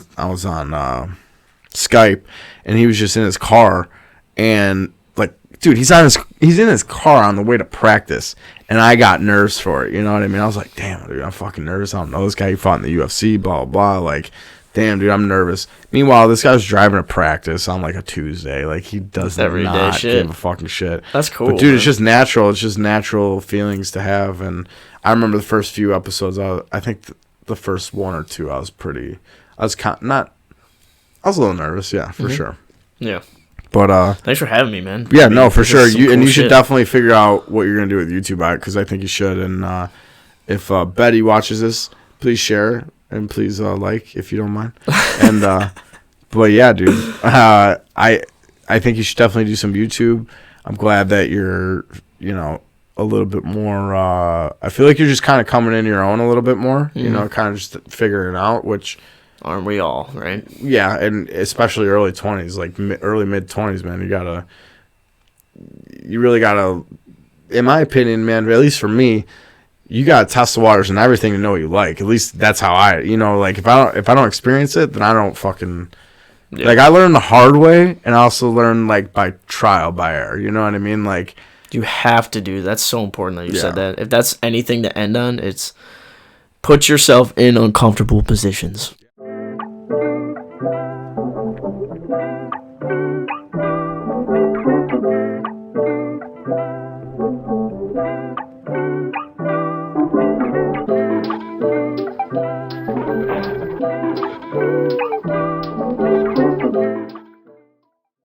Skype, and he was just in his car, and like, dude, he's in his car on the way to practice, and I got nerves for it. You know what I mean? I was like, damn, dude, I'm fucking nervous. I don't know this guy. He fought in the UFC, blah blah blah. Like, damn, dude, I'm nervous. Meanwhile, this guy was driving to practice on like a Tuesday. Like, he does not give a fucking shit.
That's cool.
But dude, it's just natural. It's just natural feelings to have. And I remember the first few episodes. I think the first one or two, I was a little nervous. Yeah, for sure.
Yeah.
But
thanks for having me, man.
Yeah, no, for sure. You should
shit.
definitely figure out what you're gonna do with YouTube, because I think you should. And if Betty watches this, please share and please like, if you don't mind. And but yeah, dude, I think you should definitely do some YouTube. I'm glad that you're a little bit more. I feel like you're just kind of coming into your own a little bit more. Mm-hmm. Kind of just figuring it out, which.
Aren't we all, right?
Yeah, and especially early 20s, like early mid-20s, man. You really gotta, in my opinion, man, at least for me, you gotta test the waters and everything to know what you like. At least that's how like if I don't experience it, then I don't fucking like. I learned the hard way, and I also learned like by trial by error. You know what I mean? Like,
you have to do. That's so important that you said that. If that's anything to end on, it's put yourself in uncomfortable positions.